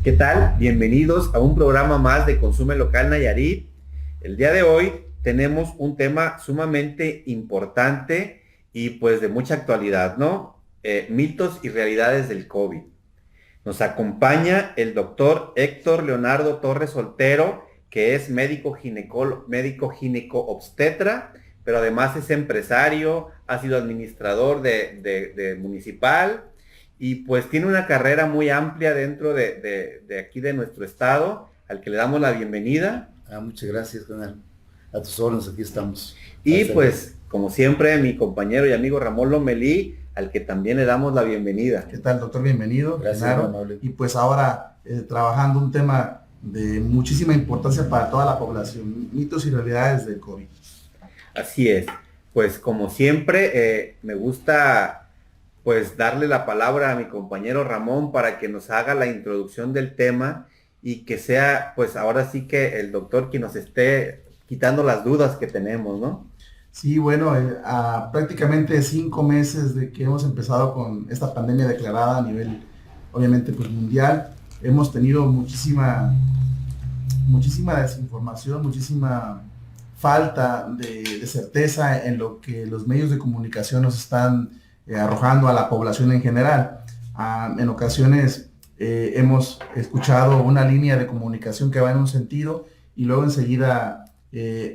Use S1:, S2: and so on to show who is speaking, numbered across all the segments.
S1: ¿Qué tal? Bienvenidos a un programa más de Consume Local Nayarit. El día de hoy tenemos un tema sumamente importante y pues de mucha actualidad, ¿no? Mitos y realidades del COVID. Nos acompaña el doctor Héctor Leonardo Torres Soltero, que es médico gineco-obstetra, pero además es empresario, ha sido administrador de municipal, y pues tiene una carrera muy amplia dentro de aquí de nuestro estado, al que le damos la bienvenida.
S2: Muchas gracias, canal. A tus órdenes, aquí estamos.
S1: Y pues, como siempre, mi compañero y amigo Ramón Lomelí, al que también le damos la bienvenida.
S3: ¿Qué tal, doctor? Bienvenido.
S2: Gracias, amable.
S3: Y pues ahora trabajando un tema de muchísima importancia para toda la población, mitos y realidades del COVID.
S1: Así es. Pues como siempre, me gusta pues darle la palabra a mi compañero Ramón para que nos haga la introducción del tema y que sea pues ahora sí que el doctor quien nos esté quitando las dudas que tenemos, ¿no?
S3: Sí, bueno, a prácticamente 5 meses de que hemos empezado con esta pandemia declarada a nivel, obviamente, pues mundial, hemos tenido muchísima desinformación, muchísima falta de certeza en lo que los medios de comunicación nos están arrojando a la población en general. En ocasiones hemos escuchado una línea de comunicación que va en un sentido y luego enseguida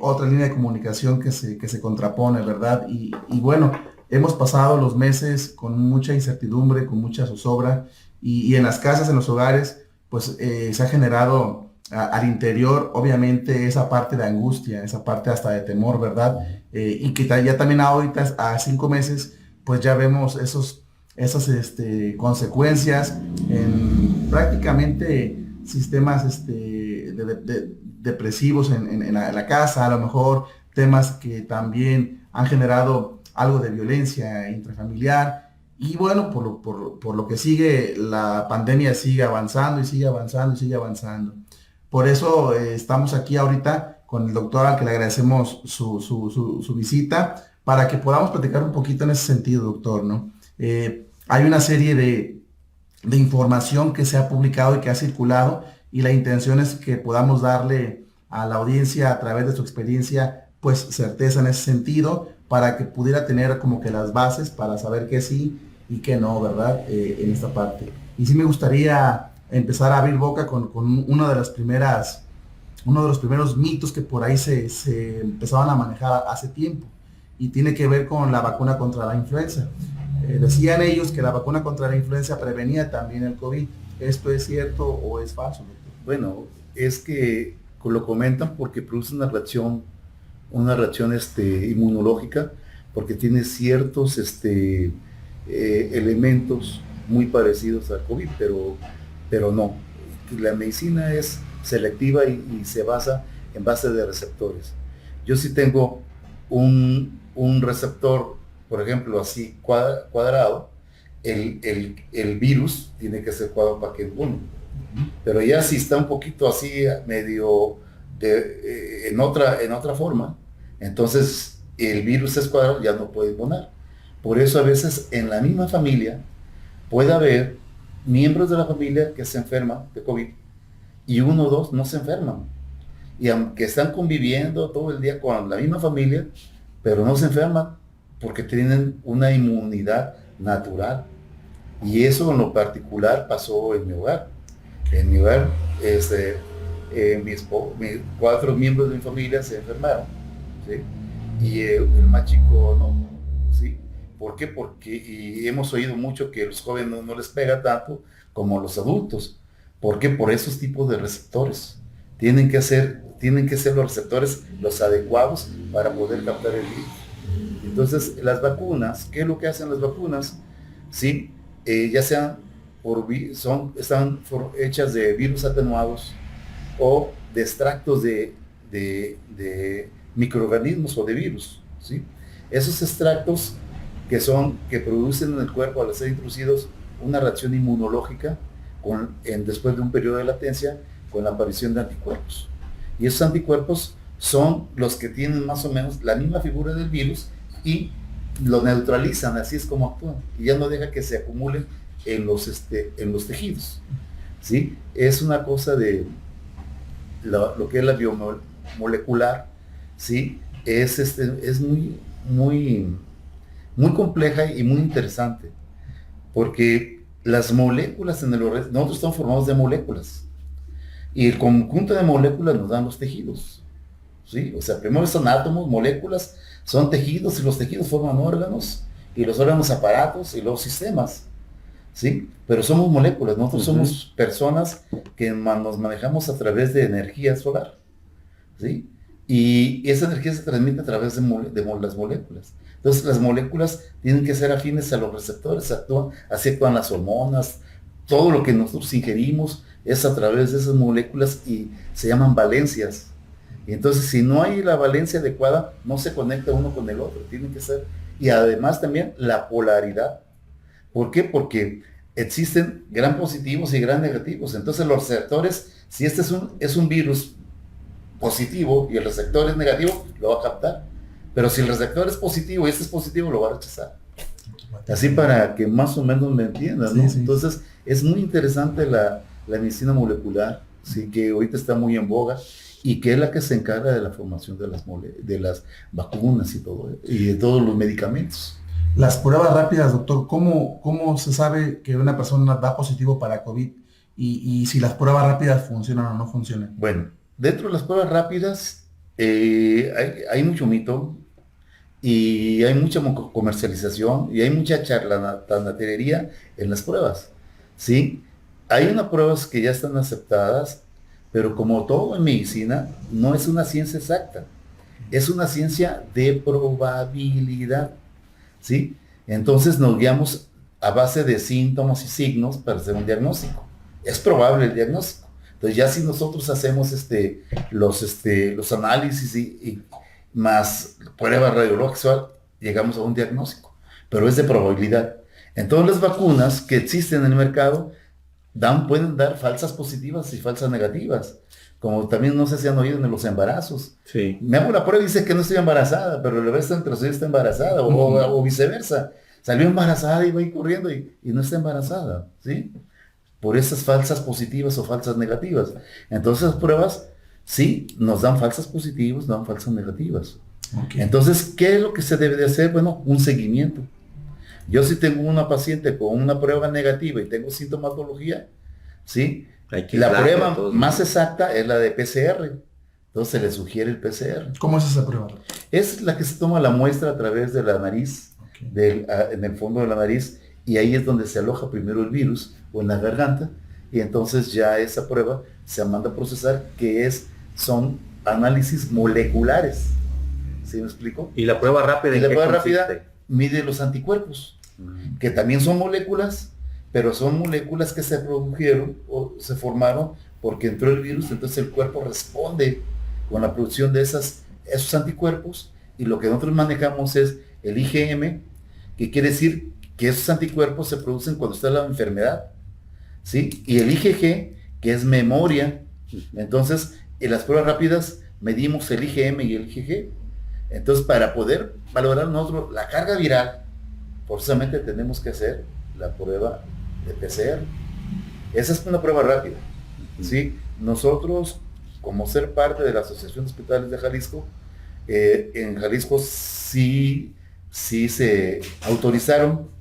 S3: otra línea de comunicación que se contrapone, ¿verdad? Y bueno, hemos pasado los meses con mucha incertidumbre, con mucha zozobra y en las casas, en los hogares, pues se ha generado al interior, obviamente, esa parte de angustia, esa parte hasta de temor, ¿verdad? Y que ya también ahorita, a 5 meses, pues ya vemos esas consecuencias en prácticamente sistemas depresivos en la casa, a lo mejor temas que también han generado algo de violencia intrafamiliar. Y bueno, por lo que sigue, la pandemia sigue avanzando y sigue avanzando y sigue avanzando. Por eso estamos aquí ahorita con el doctor, al que le agradecemos su visita, para que podamos platicar un poquito en ese sentido, doctor, ¿no? Hay una serie de información que se ha publicado y que ha circulado, y la intención es que podamos darle a la audiencia, a través de su experiencia, pues certeza en ese sentido, para que pudiera tener como que las bases para saber qué sí y qué no, ¿verdad? En esta parte. Y sí me gustaría empezar a abrir boca con uno de los primeros mitos que por ahí se empezaban a manejar hace tiempo, y tiene que ver con la vacuna contra la influenza. Decían ellos que la vacuna contra la influenza prevenía también el COVID. ¿Esto es cierto o es falso, doctor?
S2: Bueno, es que lo comentan porque produce una reacción inmunológica, porque tiene ciertos elementos muy parecidos al COVID, pero no. La medicina es selectiva y se basa en base de receptores. Yo sí tengo un receptor, por ejemplo, así cuadrado, el virus tiene que ser cuadrado para que impune. Pero ya si está un poquito así, medio en otra forma, entonces el virus es cuadrado, ya no puede impunar. Por eso a veces en la misma familia puede haber miembros de la familia que se enferman de COVID y 1 o 2 no se enferman. Y aunque están conviviendo todo el día con la misma familia, pero no se enferman porque tienen una inmunidad natural. Y eso en lo particular pasó en mi hogar. En mi hogar, mis 4 miembros de mi familia se enfermaron, ¿sí? Y el más chico no, ¿sí? ¿Por qué? Porque hemos oído mucho que a los jóvenes no les pega tanto como a los adultos. ¿Por qué? Por esos tipos de receptores. Tienen que ser los receptores los adecuados para poder captar el virus. Entonces, las vacunas, ¿qué es lo que hacen las vacunas? Sí, ya sean están hechas de virus atenuados o de extractos de microorganismos o de virus, ¿sí? Esos extractos que producen en el cuerpo, al ser introducidos, una reacción inmunológica después de un periodo de latencia, con la aparición de anticuerpos. Y esos anticuerpos son los que tienen más o menos la misma figura del virus y lo neutralizan, así es como actúan, y ya no deja que se acumulen en los tejidos, ¿sí? Es una cosa de lo que es la biomolecular, ¿sí? Es muy compleja y muy interesante, porque las moléculas en el organismo, nosotros estamos formados de moléculas, y el conjunto de moléculas nos dan los tejidos, ¿sí? O sea, primero son átomos, moléculas, son tejidos, y los tejidos forman órganos, y los órganos aparatos, y los sistemas, ¿sí? Pero somos moléculas, nosotros somos personas que nos manejamos a través de energía solar, ¿sí? Y esa energía se transmite a través de las moléculas. Entonces las moléculas tienen que ser afines a los receptores, así actúan las hormonas, todo lo que nosotros ingerimos es a través de esas moléculas y se llaman valencias. Y entonces si no hay la valencia adecuada, no se conecta uno con el otro, tienen que ser. Y además también la polaridad. ¿Por qué? Porque existen gran positivos y gran negativos. Entonces los receptores, si este es un virus positivo y el receptor es negativo, lo va a captar. Pero si el receptor es positivo y este es positivo, lo va a rechazar. Así para que más o menos me entiendan, ¿no? Sí. Entonces es muy interesante la medicina molecular, ¿sí? Que ahorita está muy en boga y que es la que se encarga de la formación de las vacunas y de todos los medicamentos.
S3: Las pruebas rápidas, doctor, ¿cómo se sabe que una persona da positivo para COVID y si las pruebas rápidas funcionan o no funcionan?
S2: Bueno, dentro de las pruebas rápidas hay mucho mito y hay mucha comercialización y hay mucha charlatanería en las pruebas, ¿sí? Hay unas pruebas que ya están aceptadas, pero como todo en medicina, no es una ciencia exacta, es una ciencia de probabilidad, ¿sí? Entonces nos guiamos a base de síntomas y signos para hacer un diagnóstico. Es probable el diagnóstico. Entonces ya si nosotros hacemos los análisis y más pruebas radiológicas, llegamos a un diagnóstico, pero es de probabilidad. Entonces las vacunas que existen en el mercado pueden dar falsas positivas y falsas negativas, como también no sé si han oído en los embarazos.
S1: Sí.
S2: Me hago la prueba y dice que no estoy embarazada, pero la vez entre está embarazada, o viceversa. Salió embarazada y va a ir corriendo y no está embarazada, ¿sí? Por esas falsas positivas o falsas negativas. Entonces las pruebas sí nos dan falsas positivas, nos dan falsas negativas. Okay. Entonces, ¿qué es lo que se debe de hacer? Bueno, un seguimiento. Yo si tengo una paciente con una prueba negativa y tengo sintomatología, ¿sí? La prueba más exacta es la de PCR. Entonces se le sugiere el PCR.
S3: ¿Cómo es esa prueba?
S2: Es la que se toma la muestra a través de la nariz, okay, en el fondo de la nariz, y ahí es donde se aloja primero el virus, o en la garganta, y entonces ya esa prueba se manda a procesar, son análisis moleculares. ¿Sí me explico?
S1: ¿Y la prueba rápida?
S2: Y la prueba rápida mide los anticuerpos, que también son moléculas, pero son moléculas que se produjeron o se formaron porque entró el virus, entonces el cuerpo responde con la producción de esos anticuerpos, y lo que nosotros manejamos es el IgM, que quiere decir que esos anticuerpos se producen cuando está la enfermedad, ¿sí? Y el IgG, que es memoria. Entonces, en las pruebas rápidas medimos el IgM y el IgG. Entonces, para poder valorar nosotros la carga viral, forzosamente tenemos que hacer la prueba de PCR. Esa es una prueba rápida, ¿sí? Nosotros, como ser parte de la Asociación de Hospitales de Jalisco, en Jalisco sí se autorizaron,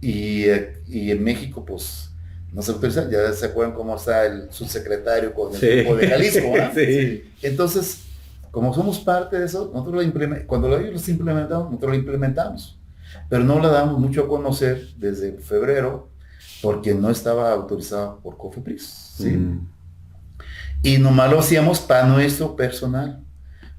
S2: y en México pues no se autoriza. Ya se acuerdan cómo está el subsecretario con el grupo de Jalisco, ¿no?
S1: Sí.
S2: Entonces, como somos parte de eso, nosotros cuando los implementamos, nosotros lo implementamos, pero no la damos mucho a conocer desde febrero, porque no estaba autorizada por COFEPRIS, ¿sí? Y nomás lo hacíamos para nuestro personal,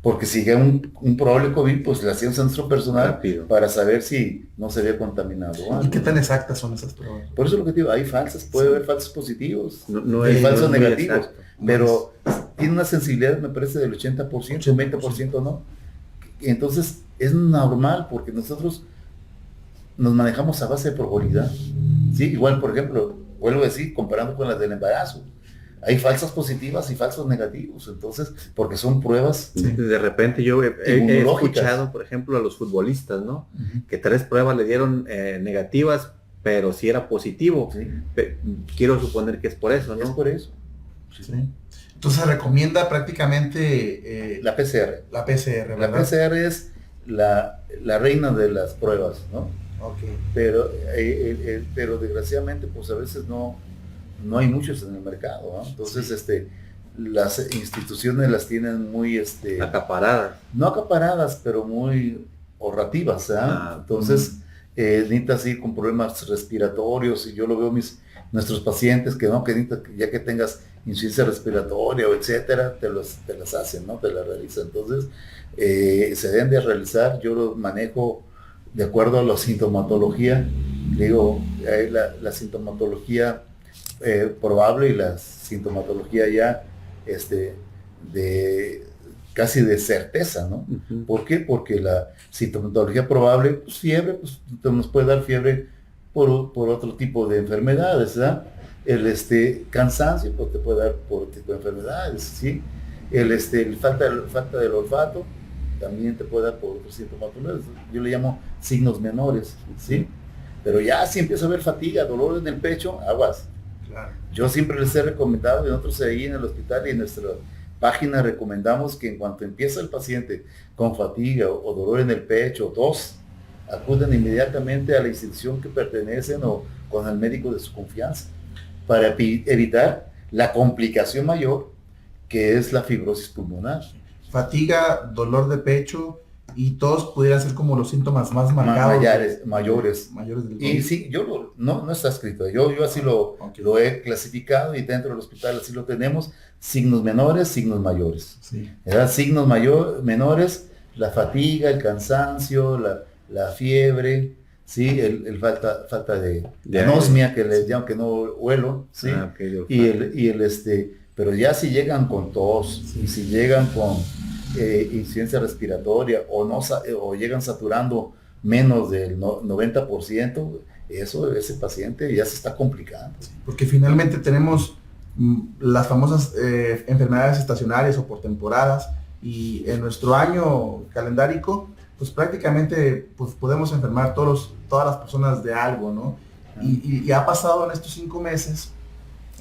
S2: porque si llega un probable COVID, pues le hacíamos a nuestro personal rápido, para saber si no se había contaminado.
S3: ¿Y qué tan exactas son esas pruebas?
S2: Por eso lo que digo, hay falsas, puede haber falsos positivos, y falsos negativos, pero tiene una sensibilidad, me parece, del 80%, 20% no. Entonces es normal, porque nosotros nos manejamos a base de probabilidad, ¿sí? Igual, por ejemplo, vuelvo a decir, comparando con las del embarazo. hay falsas positivas y falsos negativos, entonces, porque son pruebas
S1: De repente yo he
S2: inmunológicas.
S1: escuchado, por ejemplo, a los futbolistas, ¿no?
S2: Ujú.
S1: Que 3 pruebas le dieron negativas, pero sí era positivo.
S2: Sí,
S1: Quiero suponer que es por eso,
S2: es
S1: ¿no?
S2: por eso.
S3: Sí. Entonces se recomienda prácticamente
S2: La PCR.
S3: la PCR,
S2: La
S3: ¿verdad?
S2: PCR es la reina de las pruebas, ¿no?
S3: Ok.
S2: Pero desgraciadamente, pues a veces no hay muchos en el mercado, ¿no? Entonces, las instituciones las tienen muy,
S1: Acaparada.
S2: no acaparadas, pero muy ahorrativas, ¿ah? Entonces, necesitas ir con problemas respiratorios, y yo lo veo nuestros pacientes que no, que necesitas, ya que tengas insuficiencia respiratoria o etcétera, te las hacen, ¿no? Te las realizan. Entonces, se deben de realizar, yo lo manejo de acuerdo a la sintomatología, digo, hay la sintomatología probable y la sintomatología ya de casi de certeza, ¿no?
S1: Uh-huh.
S2: ¿Por qué? Porque la sintomatología probable, pues fiebre, pues nos puede dar fiebre por otro tipo de enfermedades, ¿verdad? El cansancio, pues te puede dar por otro tipo de enfermedades, ¿sí? El falta del olfato también te puede dar por otros sintomatologías. Yo le llamo signos menores, ¿sí? Pero ya si empieza a haber fatiga, dolor en el pecho, aguas.
S3: Claro.
S2: Yo siempre les he recomendado, y nosotros ahí en el hospital y en nuestra página recomendamos que en cuanto empieza el paciente con fatiga o dolor en el pecho o tos, acudan inmediatamente a la institución que pertenecen o con el médico de su confianza para evitar la complicación mayor, que es la fibrosis pulmonar.
S3: Fatiga, dolor de pecho y todos pudieran ser como los síntomas más marcados.
S2: Mayores.
S3: Mayores del
S2: Y
S3: COVID.
S2: sí, no está escrito. Yo así lo he clasificado y dentro del hospital así lo tenemos. Signos menores, signos mayores.
S3: Sí.
S2: Signos menores, la fatiga, el cansancio, la fiebre, ¿sí? El falta de anosmia, que les llaman que no huelo, ¿sí?
S1: Okay,
S2: pero ya si llegan con tos,
S3: Sí.
S2: y si llegan con insuficiencia respiratoria o llegan saturando menos del 90%, ese paciente ya se está complicando.
S3: Porque finalmente tenemos las famosas enfermedades estacionarias o por temporadas, y en nuestro año calendárico pues prácticamente pues podemos enfermar todas las personas de algo, ¿no? Y ha pasado en estos 5 meses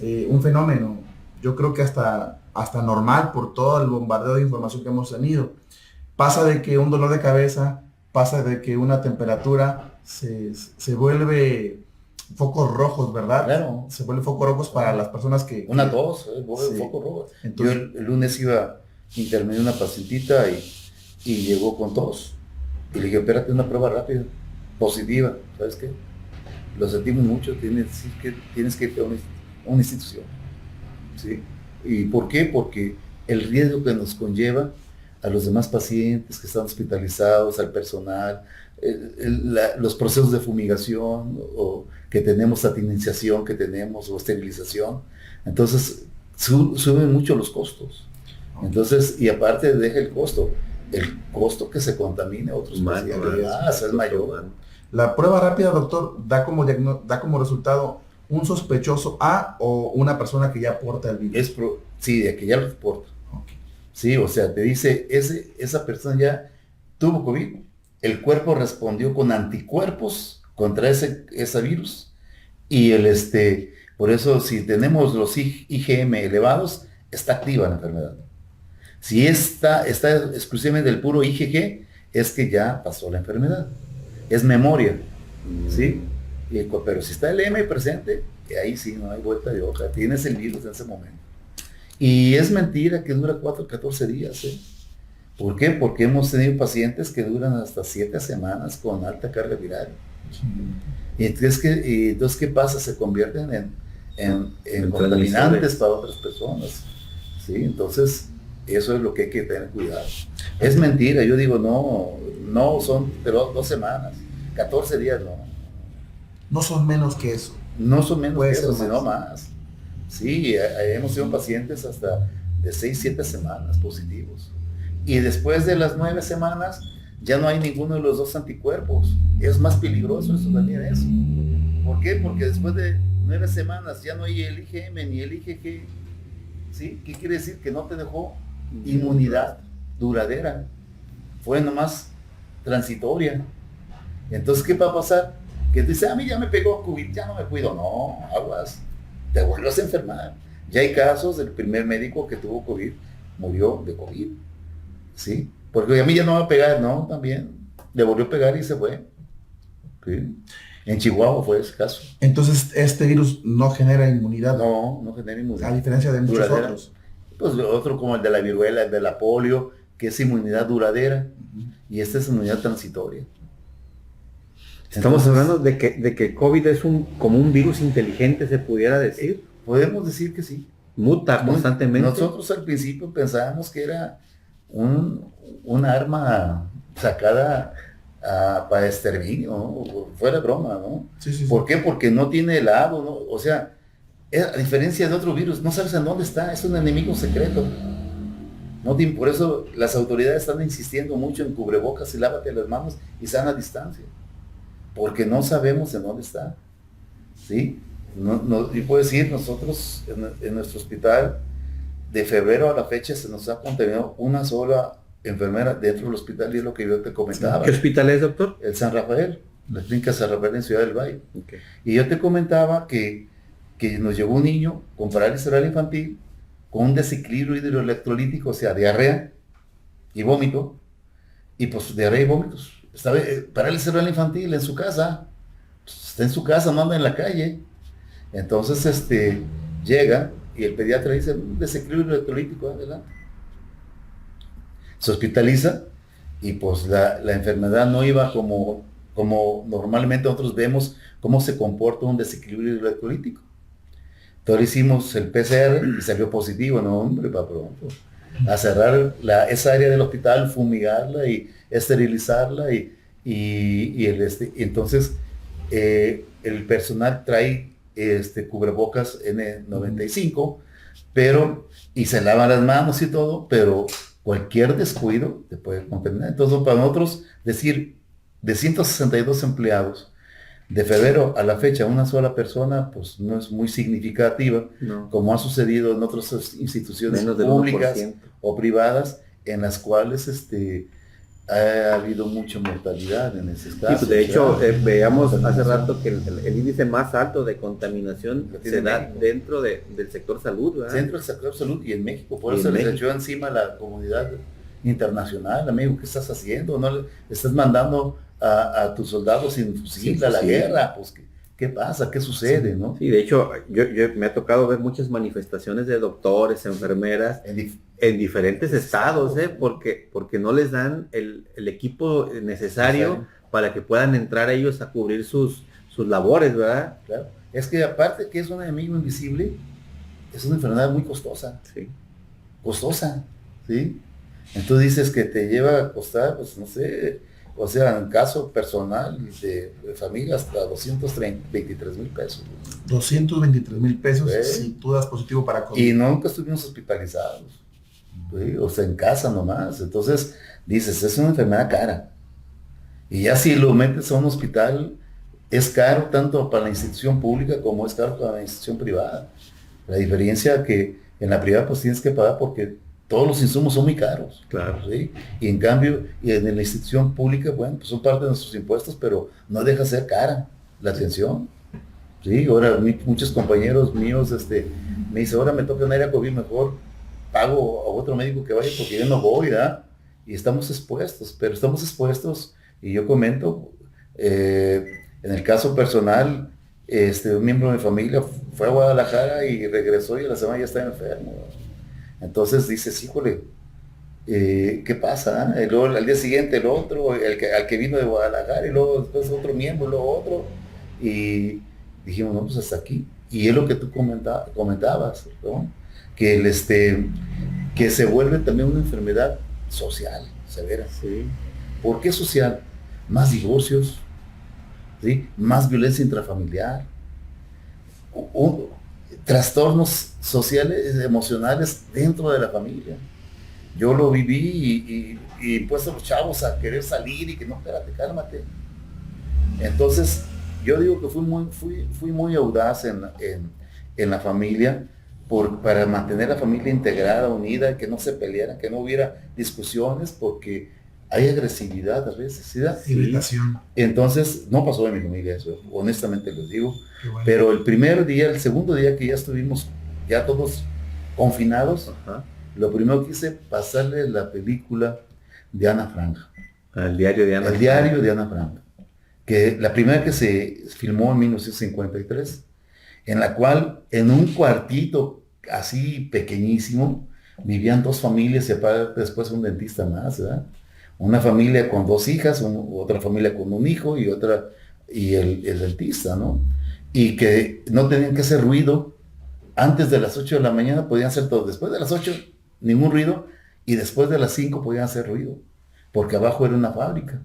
S3: un fenómeno, yo creo que hasta normal por todo el bombardeo de información que hemos tenido. Pasa de que un dolor de cabeza, pasa de que una temperatura se vuelve focos rojos, ¿verdad?
S2: Claro.
S3: Se vuelven focos rojos para las personas que...
S2: Una tos,
S3: sí.
S2: foco rojo.
S3: Entonces,
S2: yo el lunes intervenir una pacientita y llegó con tos. Y le dije, espérate, una prueba rápida, positiva, ¿sabes qué? Lo sentimos mucho, tienes que ir a una institución, ¿sí? ¿Y por qué? Porque el riesgo que nos conlleva a los demás pacientes que están hospitalizados, al personal, los procesos de fumigación o que tenemos, satinización que tenemos o esterilización, entonces suben mucho los costos. Entonces, y aparte deja el costo que se contamine a otros pacientes, es mayor.
S3: La prueba rápida, doctor, da como resultado un sospechoso A o una persona que ya porta el virus.
S2: Sí, de que ya lo porta.
S3: Okay.
S2: Sí, o sea, te dice, esa persona ya tuvo COVID, el cuerpo respondió con anticuerpos contra ese virus, y por eso si tenemos los IgM elevados, está activa la enfermedad. Si está exclusivamente del puro IgG, es que ya pasó la enfermedad. Es memoria, ¿sí? Pero si está el M presente, ahí sí, no hay vuelta de hoja. Tienes el virus en ese momento. Y es mentira que dura 14 días, ¿eh? ¿Por qué? Porque hemos tenido pacientes que duran hasta 7 semanas con alta carga viral. Sí. Y entonces, ¿qué pasa? Se convierten en contaminantes para otras personas, ¿sí? Entonces, eso es lo que hay que tener cuidado. Es mentira, yo digo, no son, pero 2 semanas, 14 días no.
S3: No son menos que eso.
S2: No son menos que eso, sino más. Sí, hemos tenido pacientes hasta de 6-7 semanas positivos. Y después de las 9 semanas, ya no hay ninguno de los 2 anticuerpos. Es más peligroso eso también eso. ¿Por qué? Porque después de 9 semanas ya no hay el IgM ni el IgG. ¿sí? ¿Qué quiere decir? Que no te dejó inmunidad duradera, fue nomás transitoria. Entonces, ¿qué va a pasar? Que dice, a mí ya me pegó COVID, ya no me cuido. No, aguas, te vuelves a enfermar. Ya hay casos del primer médico que tuvo COVID, murió de COVID, ¿sí? Porque a mí ya no me va a pegar, no, también, le volvió a pegar y se fue. ¿Sí? En Chihuahua fue ese caso.
S3: Entonces, este virus no genera inmunidad.
S2: No genera inmunidad.
S3: A diferencia de muchos
S2: duradera.
S3: otros.
S2: Pues otro como el de la viruela, el de la polio, que es inmunidad duradera, y esta es inmunidad transitoria.
S1: Estamos hablando de que COVID es como un virus inteligente, se pudiera decir.
S2: Podemos decir que sí.
S1: Muta constantemente.
S2: Nosotros al principio pensábamos que era un arma sacada para exterminio, ¿no? Fuera broma, ¿no?
S3: Sí.
S2: ¿Por qué? Porque no tiene helado, ¿no? O sea, a diferencia de otro virus, no sabes en dónde está, es un enemigo secreto. Por eso las autoridades están insistiendo mucho en cubrebocas y lávate las manos y sana distancia. Porque no sabemos en dónde está. ¿Sí? Y puedo decir, nosotros en nuestro hospital, de febrero a la fecha se nos ha contaminado una sola enfermera dentro del hospital, y es lo que yo te comentaba.
S1: ¿Qué hospital es, doctor?
S2: El San Rafael, la clínica San Rafael en Ciudad del Valle.
S1: Okay.
S2: Y yo te comentaba que nos llegó un niño con parálisis cerebral infantil, con un desequilibrio hidroelectrolítico, o sea, diarrea y vómito, y pues diarrea y vómitos. Estaba parálisis cerebral infantil en su casa, pues, está en su casa, no anda en la calle. Entonces llega y el pediatra dice, un desequilibrio electrolítico, adelante. Se hospitaliza y pues la enfermedad no iba como normalmente nosotros vemos cómo se comporta un desequilibrio electrolítico. Entonces hicimos el PCR y salió positivo. No, hombre, para pronto. A cerrar esa área del hospital, fumigarla y esterilizarla entonces el personal trae cubrebocas N95, y se lavan las manos y todo, pero cualquier descuido te puede contaminar. Entonces, para nosotros decir, de 162 empleados, de febrero a la fecha, una sola persona, pues no es muy significativa, no, como ha sucedido en otras instituciones públicas o privadas, en las cuales ha habido mucha mortalidad en ese caso.
S1: Sí, de hecho, veíamos hace rato que el índice más alto de contaminación se da dentro del sector salud, ¿verdad?
S2: Dentro del sector salud y en México, por eso les echó encima la comunidad internacional. Amigo, ¿qué estás haciendo? ¿No le estás mandando a tus soldados sin fusil a la guerra? Pues, ¿qué pasa? ¿Qué sucede? ¿No?
S1: Sí, de hecho, yo me ha tocado ver muchas manifestaciones de doctores, enfermeras, en diferentes estados, porque no les dan el equipo necesario para que puedan entrar ellos a cubrir sus labores, ¿verdad?
S2: Claro. Es que aparte que es un enemigo invisible, es una enfermedad muy costosa.
S1: Sí.
S2: Costosa, ¿sí? Entonces dices que te lleva a costar, pues no sé, o sea, en caso personal de familia hasta 223,000 pesos.
S3: 223,000 pesos si tú das positivo para COVID.
S2: Y nunca estuvimos hospitalizados, ¿sí? O sea, en casa nomás. Entonces dices, es una enfermedad cara. Y ya si lo metes a un hospital, es caro tanto para la institución pública como es caro para la institución privada. La diferencia que en la privada pues tienes que pagar porque todos los insumos son muy caros.
S1: Claro.
S2: ¿Sí? Y en cambio, en la institución pública, bueno, pues son parte de nuestros impuestos, pero no deja de ser cara la atención. ¿Sí? Ahora muchos compañeros míos me dicen, ahora me toca un área COVID, mejor pago a otro médico que vaya porque yo no voy, ¿verdad? Y estamos expuestos, y yo comento, en el caso personal, un miembro de mi familia fue a Guadalajara y regresó y a la semana ya está enfermo. Entonces dices, híjole, ¿qué pasa? Y luego al día siguiente el otro, al que vino de Guadalajara, y luego después otro miembro, luego otro, y dijimos, no, pues hasta aquí. Y es lo que tú comentabas, ¿no? Que que se vuelve también una enfermedad social, severa.
S1: Sí.
S2: ¿Por qué social? Más divorcios, ¿sí? Más violencia intrafamiliar, trastornos sociales, emocionales dentro de la familia. Yo lo viví y pues a los chavos a querer salir y que no, espérate, cálmate. Entonces, yo digo que fui muy audaz en la familia, para mantener la familia integrada, unida, que no se pelearan, que no hubiera discusiones, porque hay agresividad a veces, ¿sí?
S3: Irritación.
S2: Entonces, no pasó en mi familia eso, honestamente les digo,
S3: Qué bueno.
S2: pero el primer día, el segundo día que ya estuvimos ya todos confinados,
S1: Ajá.
S2: lo primero que hice, pasarle la película de Ana Frank.
S1: El diario de Ana
S2: El
S1: Frank.
S2: diario de Ana Frank, que la primera que se filmó en 1953, en la cual en un cuartito así pequeñísimo vivían dos familias y aparte después un dentista más, ¿verdad? Una familia con dos hijas, otra familia con un hijo y otra, y el dentista, ¿no? Y que no tenían que hacer ruido. Antes de las 8 de la mañana podían hacer todo. Después de las 8, ningún ruido. Y después de las 5 podían hacer ruido. Porque abajo era una fábrica.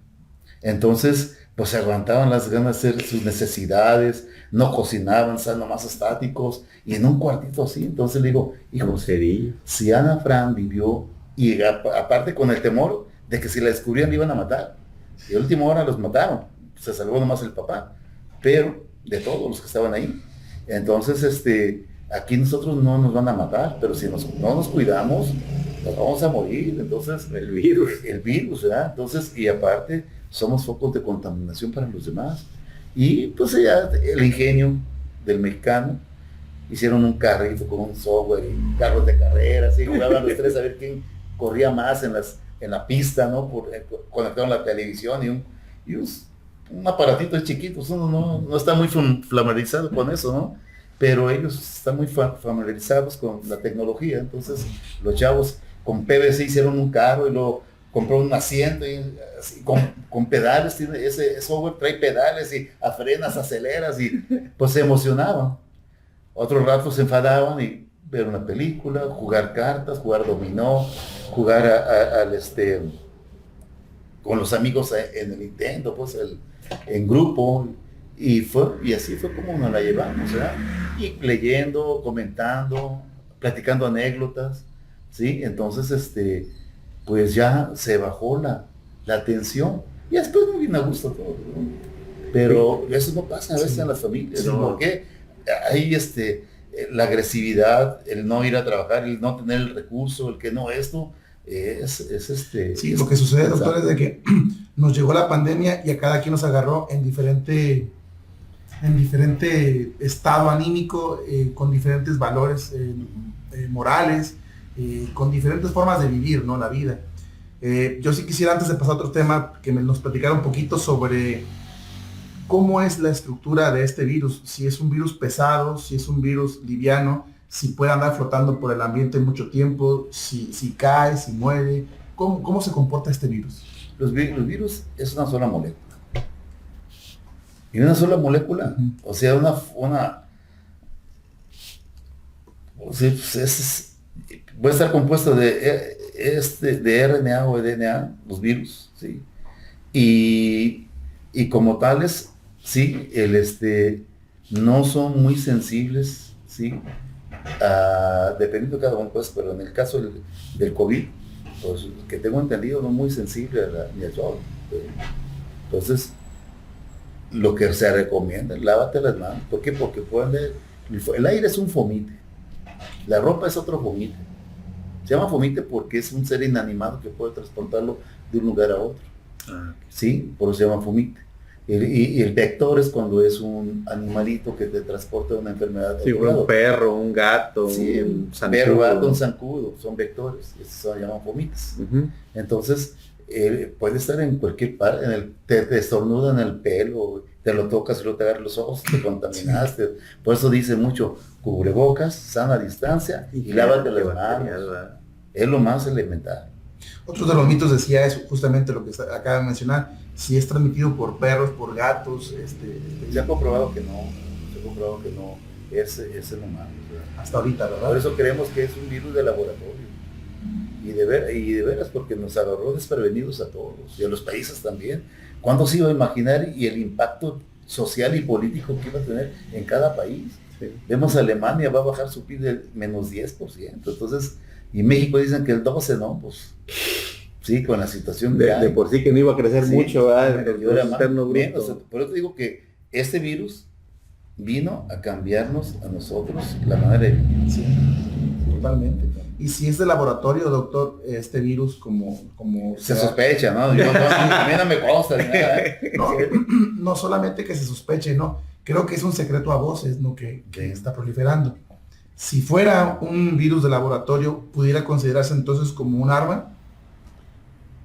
S2: Entonces, pues se aguantaban las ganas de hacer sus necesidades. No cocinaban, estaban nomás estáticos. Y en un cuartito así. Entonces le digo, hijo,
S1: Como cerillo.
S2: si Ana Fran vivió, y aparte con el temor de que si la descubrían le iban a matar. Y a última hora los mataron. Se salvó nomás el papá. Pero de todos los que estaban ahí. Entonces, aquí nosotros no nos van a matar, pero si no nos cuidamos, nos vamos a morir. Entonces, el virus, ¿verdad? Entonces, y aparte, somos focos de contaminación para los demás. Y pues ya el ingenio del mexicano, hicieron un carrito con un software y carros de carreras, y jugaban los tres a ver quién corría más en la pista, ¿no? Conectaron la televisión y un aparatito chiquito, uno no está muy familiarizado con eso, ¿no? Pero ellos están muy familiarizados con la tecnología. Entonces los chavos con PVC hicieron un carro y luego compró un asiento y así, con pedales, tiene ese software, trae pedales y frenas, aceleras y pues se emocionaban. Otro rato se enfadaban y ver una película, jugar cartas, jugar dominó, jugar con los amigos en el Nintendo, pues en grupo. Y así fue como nos la llevamos, ¿verdad? Y leyendo, comentando, platicando anécdotas, ¿sí? Entonces, pues ya se bajó la tensión. Y después muy bien a gusto todo, ¿no? Pero eso no pasa a veces en las familias, ¿no? Porque hay la agresividad, el no ir a trabajar, el no tener el recurso, el que no esto,
S3: Sí, lo que sucede, doctor, es de que nos llegó la pandemia y a cada quien nos agarró en diferente estado anímico, con diferentes valores morales, con diferentes formas de vivir, ¿no? La vida. Yo sí quisiera, antes de pasar a otro tema, que nos platicara un poquito sobre cómo es la estructura de este virus, si es un virus pesado, si es un virus liviano, si puede andar flotando por el ambiente mucho tiempo, si cae, si muere, ¿cómo se comporta este virus?
S2: Los virus es una sola molécula. Y una sola molécula, o sea, puede estar compuesto de RNA o de DNA, los virus, ¿sí? Y como tales, sí, no son muy sensibles, ¿sí? Dependiendo de cada uno, pues, pero en el caso del COVID, pues, que tengo entendido, no muy sensible ni al sol. Entonces, lo que se recomienda, lávate las manos. ¿Por qué? Porque el aire es un fomite, la ropa es otro fomite. Se llama fomite porque es un ser inanimado que puede transportarlo de un lugar a otro. ¿Sí? Por eso se llama fomite. Y el vector es cuando es un animalito que te transporta una enfermedad.
S1: Sí, un perro, un gato,
S2: sí, un perro, gato, un zancudo, son vectores, estos se llaman fomites. Entonces, puede estar en cualquier parte, te estornuda en el pelo, te lo tocas y luego te agarras los ojos, te contaminaste. Por eso dice mucho, cubrebocas, sana distancia y lávate las manos. Es lo más elemental.
S3: Otro de los mitos decía es justamente lo que acaba de mencionar, si es transmitido por perros, por gatos.
S2: Se ha comprobado que no, es lo malo.
S3: Hasta ahorita, ¿verdad?
S2: Por eso creemos que es un virus de laboratorio. Y de veras porque nos agarró desprevenidos a todos, y a los países también. ¿Cuándo se iba a imaginar y el impacto social y político que iba a tener en cada país? Sí. Vemos a Alemania, va a bajar su PIB del menos 10%. Entonces, y México dicen que el 12%, ¿no? Pues sí, con la situación
S1: de por sí que no iba a crecer mucho,
S2: por eso te digo que este virus vino a cambiarnos a nosotros la manera de vivir.
S3: Sí, totalmente. Y si es de laboratorio, doctor, este virus como
S2: se sospecha, ¿no? A mí no me consta ni nada.
S3: No, no solamente que se sospeche, no. Creo que es un secreto a voces, ¿no? Que está proliferando. Si fuera un virus de laboratorio, ¿pudiera considerarse entonces como un arma?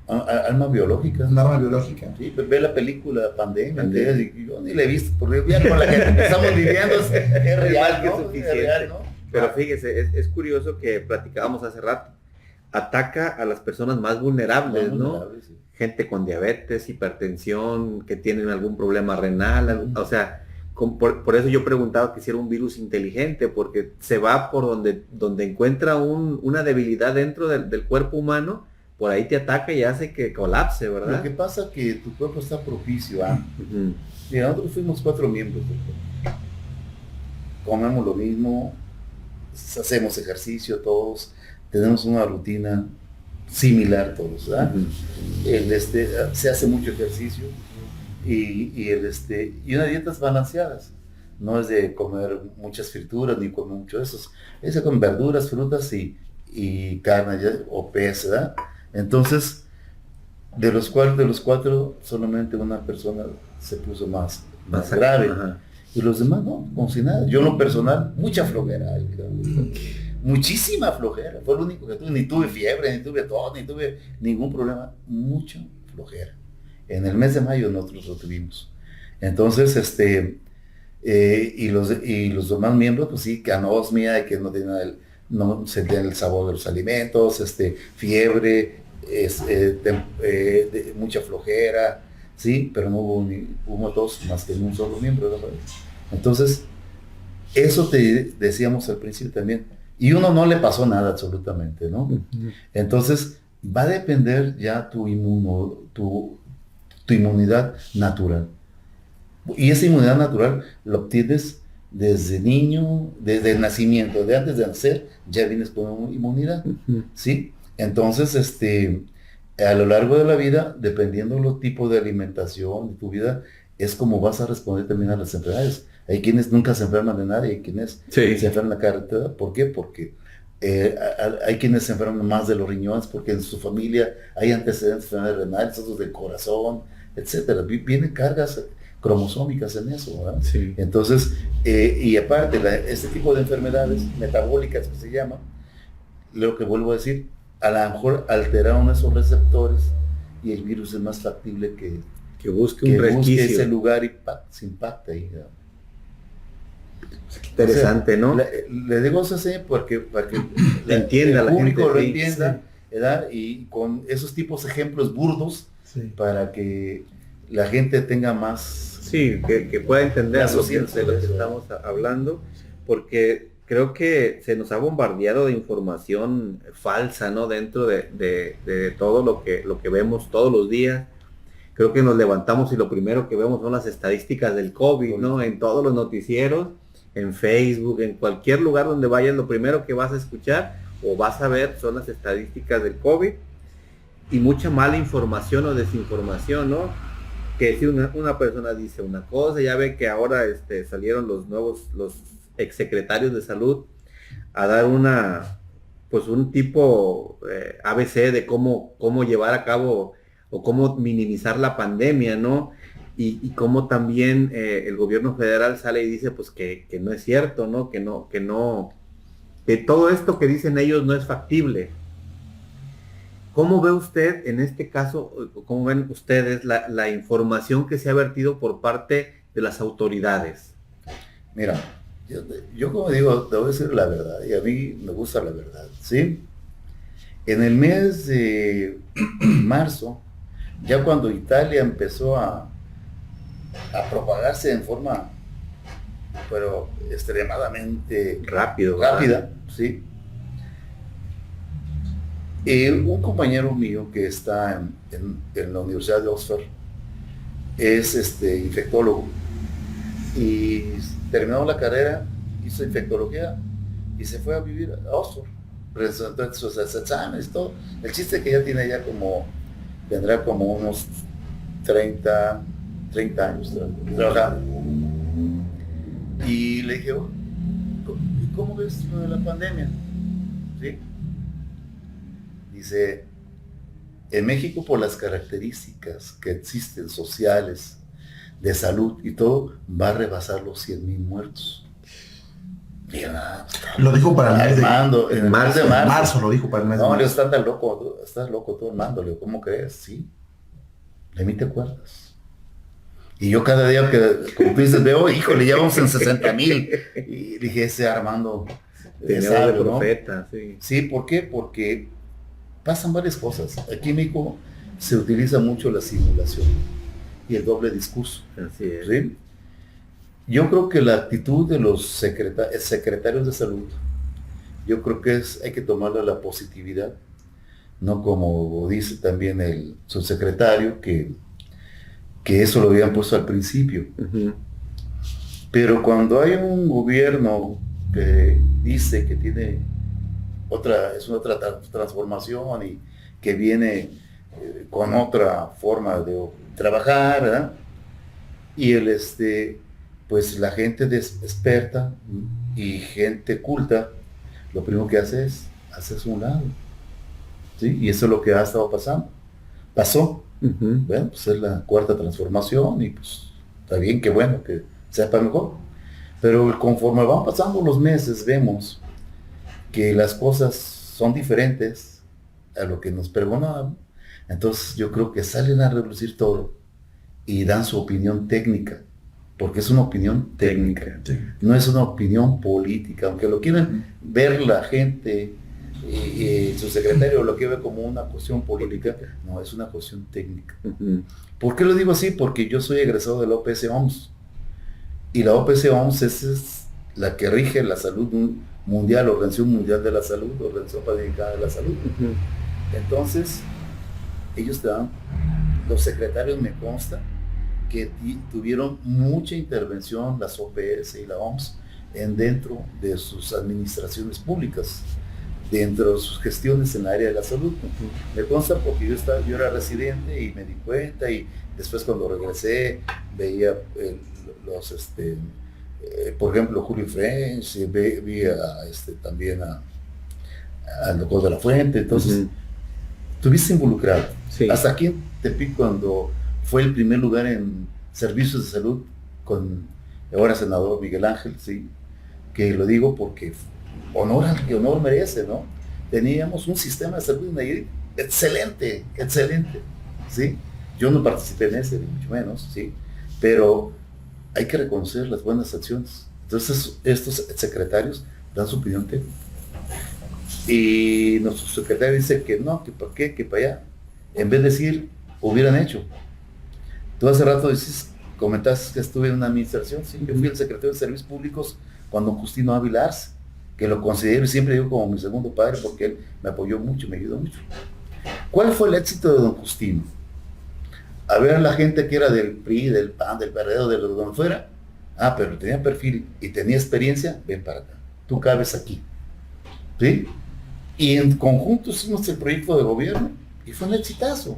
S2: Arma biológica.
S3: Un arma biológica.
S2: Sí, pues ve la película Pandemia. Yo ni la he visto, porque ya con la que estamos viviendo es real,
S1: que
S2: ¿no?
S1: es suficiente.
S2: Es real, ¿no?
S1: Pero fíjese, es curioso que platicábamos hace rato. Ataca a las personas más vulnerables, ¿no?
S2: Sí.
S1: Gente con diabetes, hipertensión, que tienen algún problema renal, o sea, por eso yo preguntaba que si era un virus inteligente, porque se va por donde encuentra una debilidad dentro del cuerpo humano, por ahí te ataca y hace que colapse, ¿verdad?
S2: Lo que pasa es que tu cuerpo está propicio a...
S1: Uh-huh.
S2: Mira, nosotros fuimos 4 miembros del cuerpo. Comemos lo mismo, hacemos ejercicio todos, tenemos una rutina similar todos, ¿verdad? Uh-huh. Se hace mucho ejercicio y unas dietas balanceadas. No es de comer muchas frituras ni comer mucho de esos. Es de comer verduras, frutas y carne o pez, ¿verdad? Entonces, de los 4, solamente una persona se puso más grave.
S1: Ajá.
S2: Y los demás no, como si nada. Yo en lo personal, mucha flojera. Muchísima flojera. Fue lo único que tuve. Ni tuve fiebre, ni tuve tos, ni tuve ningún problema. Mucha flojera. En el mes de mayo nosotros lo tuvimos. Entonces, y los demás miembros, pues sí, que anosmia, de que no sentían el sabor de los alimentos, fiebre, mucha flojera, sí, pero no hubo tos más que en un solo miembro, ¿verdad? Entonces, eso te decíamos al principio también, y uno no le pasó nada absolutamente, ¿no? Uh-huh. Entonces, va a depender ya tu inmunidad natural. Y esa inmunidad natural la obtienes desde niño, desde el nacimiento, de antes de nacer, ya vienes con inmunidad, uh-huh. ¿Sí? Entonces, a lo largo de la vida, dependiendo del tipo de alimentación de tu vida, es como vas a responder también a las enfermedades. Hay quienes nunca se enferman de nada y hay quienes se enferman la carretera. ¿Por qué? Porque hay quienes se enferman más de los riñones, porque en su familia hay antecedentes de enfermedades renales, otros del corazón, etcétera. Vienen cargas cromosómicas en eso, ¿verdad? Sí. Entonces, y aparte, este tipo de enfermedades metabólicas que se llaman, lo que vuelvo a decir, a lo mejor alteraron esos receptores y el virus es más factible que busque ese lugar y se impacta ahí, ¿verdad?
S1: Interesante, ¿no?
S2: Le digo eso así para que
S1: entienda,
S2: el público
S1: gente,
S2: lo entienda, sí. ¿Verdad? Y con esos tipos de ejemplos burdos, sí. Para que la gente tenga más...
S1: Sí, que pueda entender de lo que estamos hablando, porque creo que se nos ha bombardeado de información falsa, ¿no? Dentro de todo lo que vemos todos los días. Creo que nos levantamos y lo primero que vemos son las estadísticas del COVID, ¿no? En todos los noticieros, en Facebook, en cualquier lugar donde vayas, lo primero que vas a escuchar o vas a ver son las estadísticas del COVID y mucha mala información o desinformación, ¿no? Que si una persona dice una cosa, ya ve que ahora salieron los exsecretarios de salud a dar un tipo ABC de cómo llevar a cabo o cómo minimizar la pandemia, ¿no? Y cómo también el gobierno federal sale y dice pues que no es cierto, ¿no? Que todo esto que dicen ellos no es factible. ¿Cómo ve usted en este caso, cómo ven ustedes la información que se ha vertido por parte de las autoridades?
S2: Mira, yo como digo, te voy a decir la verdad, y a mí me gusta la verdad, ¿sí? En el mes de marzo, ya cuando Italia empezó a propagarse en forma, pero extremadamente rápida, ¿sí? Un compañero mío que está en la Universidad de Oxford es infectólogo y terminó la carrera, hizo infectología y se fue a vivir a Oxford, presentó sus exámenes y todo. El chiste es que ya tiene tendrá como unos 30 años trabajando. Y le dije, oh, ¿cómo ves lo de la pandemia? ¿Sí? Dice, en México, por las características que existen sociales, de salud y todo, va a rebasar los 100,000 muertos. Mira, nada,
S3: Lo dijo para el mes de
S2: Armando, en el mes de marzo.
S3: Lo dijo para el mes de
S2: No,
S3: marzo.
S2: le estás loco tú, Armando. Le digo, ¿cómo crees? Sí. De mí te acuerdas. Y yo cada día que, como tú dices, veo, híjole, ya vamos en 60,000. Y dije, ese Armando
S1: Tenemos de profeta, sí.
S2: Sí, ¿por qué? Porque pasan varias cosas. Aquí en México se utiliza mucho la simulación y el doble discurso.
S1: Así es.
S2: ¿Sí? Yo creo que la actitud de los secretarios de salud, yo creo que hay que tomarle la positividad, no como dice también el subsecretario, que eso lo habían puesto al principio.
S1: Uh-huh.
S2: Pero cuando hay un gobierno que dice que tiene otra transformación y que viene con otra forma de trabajar, ¿verdad? Y pues la gente experta y gente culta, lo primero que hace es hacerse a un lado. ¿Sí? Y eso es lo que ha estado pasando. Pasó.
S1: Uh-huh.
S2: Bueno, pues es la cuarta transformación y pues está bien, que bueno, que sepa mejor. Pero conforme van pasando los meses, vemos que las cosas son diferentes a lo que nos pregonaban. Entonces yo creo que salen a relucir todo y dan su opinión técnica, porque es una opinión técnica, no es una opinión política, aunque lo quieran ver la gente, su secretario lo quiere ver como una cuestión política, no, es una cuestión técnica.
S1: Uh-huh.
S2: ¿Por qué lo digo así? Porque yo soy egresado de la OPS-OMS, y la OPS-OMS es la que rige la salud mundial, Organización Mundial de la Salud, Organización Panamericana de la Salud.
S1: Uh-huh.
S2: Entonces, ellos te dan, los secretarios me consta, que tuvieron mucha intervención, las OPS y la OMS, dentro de sus administraciones públicas, dentro de sus gestiones en el área de la salud. Me consta porque yo era residente y me di cuenta, y después cuando regresé veía por ejemplo, Julio French, vi también al doctor de la Fuente. Entonces,
S1: uh-huh,
S2: estuviste involucrado.
S1: sí.
S2: Hasta aquí en Tepic, cuando fue el primer lugar en servicios de salud con el ahora senador Miguel Ángel, sí, que lo digo porque honor al que honor merece, ¿no? Teníamos un sistema de salud en Nayarit excelente, ¿sí? Yo no participé en ese, ni mucho menos, ¿sí? Pero hay que reconocer las buenas acciones. Entonces, estos secretarios dan su opinión técnica. Y nuestro secretario dice que no, que para qué, que para allá. En vez de decir, hubieran hecho. Tú hace rato comentaste que estuve en una administración, sí, yo fui el secretario de Servicios Públicos cuando Justino Ávila Arce, que lo considero y siempre digo como mi segundo padre, porque él me apoyó mucho, me ayudó mucho. ¿Cuál fue el éxito de don Justino? A ver, la gente que era del PRI, del PAN, del PRD, de donde fuera, pero tenía perfil y tenía experiencia, ven para acá, tú cabes aquí, ¿sí? Y en conjunto hicimos el proyecto de gobierno y fue un exitazo.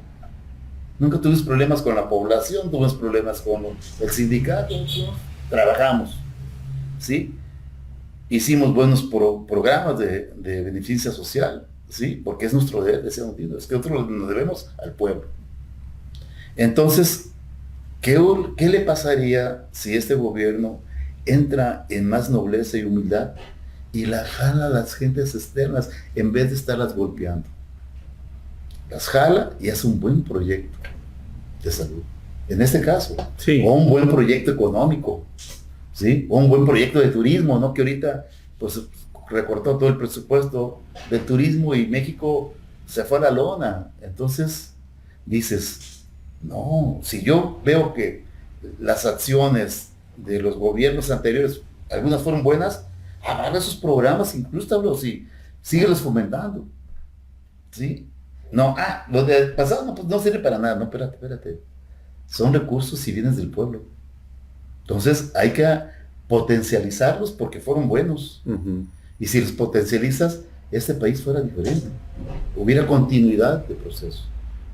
S2: Nunca tuvimos problemas con la población, tuvimos problemas con el sindicato, trabajamos, ¿sí? Hicimos buenos programas de beneficencia social, ¿sí? Porque es nuestro deber, decía un tío, es que nosotros nos debemos al pueblo. Entonces, ¿qué le pasaría si este gobierno entra en más nobleza y humildad y la jala a las gentes externas en vez de estarlas golpeando? Las jala y hace un buen proyecto de salud, en este caso,
S1: sí,
S2: o un buen proyecto económico, ¿sí? O un buen proyecto de turismo, ¿no? Que ahorita pues recortó todo el presupuesto del turismo y México se fue a la lona. Entonces dices, no, si yo veo que las acciones de los gobiernos anteriores, algunas fueron buenas, agarra esos programas, inclústalos y síguelos fomentando, ¿sí? No, lo de pasado no, pues no sirve para nada. No, espérate. Son recursos y bienes del pueblo. Entonces hay que potencializarlos porque fueron buenos.
S1: Uh-huh. Y
S2: si los potencializas, este país fuera diferente. Hubiera continuidad de proceso.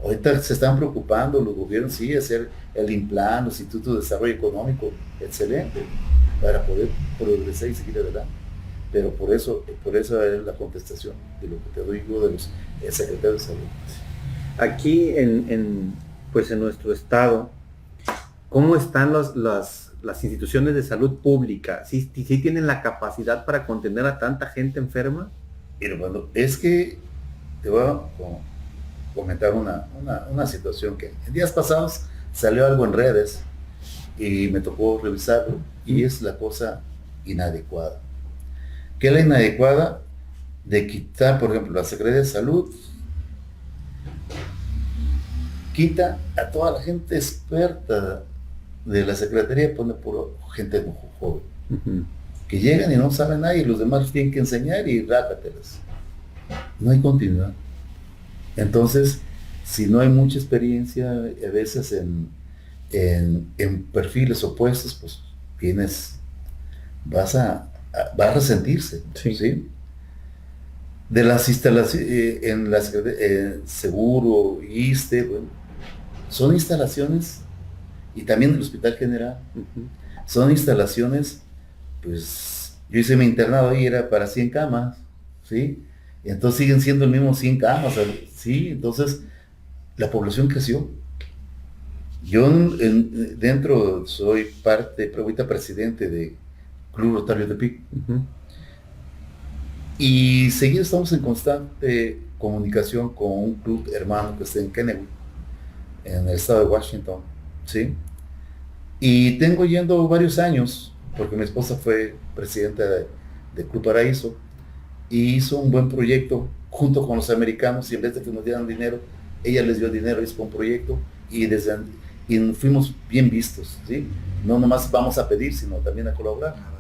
S2: Ahorita se están preocupando los gobiernos, sí, hacer el INPLAN, los Institutos de Desarrollo Económico, excelente. para poder progresar y seguir adelante. Pero por eso es la contestación de lo que te digo de los secretarios de salud.
S1: Aquí pues en nuestro estado, ¿cómo están las instituciones de salud pública? ¿Sí tienen la capacidad para contener a tanta gente enferma?
S2: Pero bueno, es que te voy a comentar una situación que en días pasados salió algo en redes y me tocó revisarlo y es la cosa inadecuada. ¿Qué es la inadecuada? De quitar, por ejemplo, la Secretaría de Salud, quita a toda la gente experta de la Secretaría y pone puro gente joven. Que llegan y no saben nada y los demás tienen que enseñar y rácatelas. No hay continuidad. Entonces, si no hay mucha experiencia, a veces en perfiles opuestos, pues va a resentirse. ¿Sí? De las instalaciones, en las Seguro, ISSSTE, bueno, son instalaciones, y también el Hospital General, son instalaciones, pues, yo hice mi internado ahí, era para 100 camas, ¿sí? Y entonces siguen siendo el mismo 100 camas, ¿sí? Entonces, la población creció. Yo dentro soy ahorita presidente de Club Rotario de Tepic. Y seguido estamos en constante comunicación con un club hermano que está en Kennewick, en el estado de Washington, ¿sí? Y tengo yendo varios años, porque mi esposa fue presidenta de Club Paraíso, y hizo un buen proyecto junto con los americanos, y en vez de que nos dieran dinero, ella les dio dinero, hizo un proyecto, y fuimos bien vistos, ¿sí? No nomás vamos a pedir, sino también a colaborar.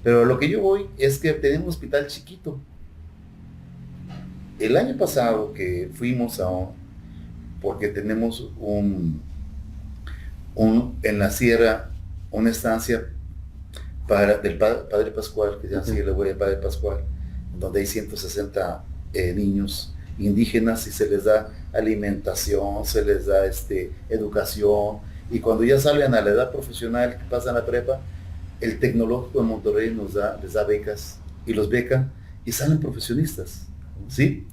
S2: Pero lo que yo voy es que tenemos un hospital chiquito. El año pasado que fuimos porque tenemos en la sierra, una estancia del Padre Pascual, que ya sigue la huella del Padre Pascual, donde hay 160 niños indígenas y se les da alimentación, se les da educación, y cuando ya salen a la edad profesional, que pasan la prepa, el Tecnológico de Monterrey les da becas y los becan y salen profesionistas, ¿sí?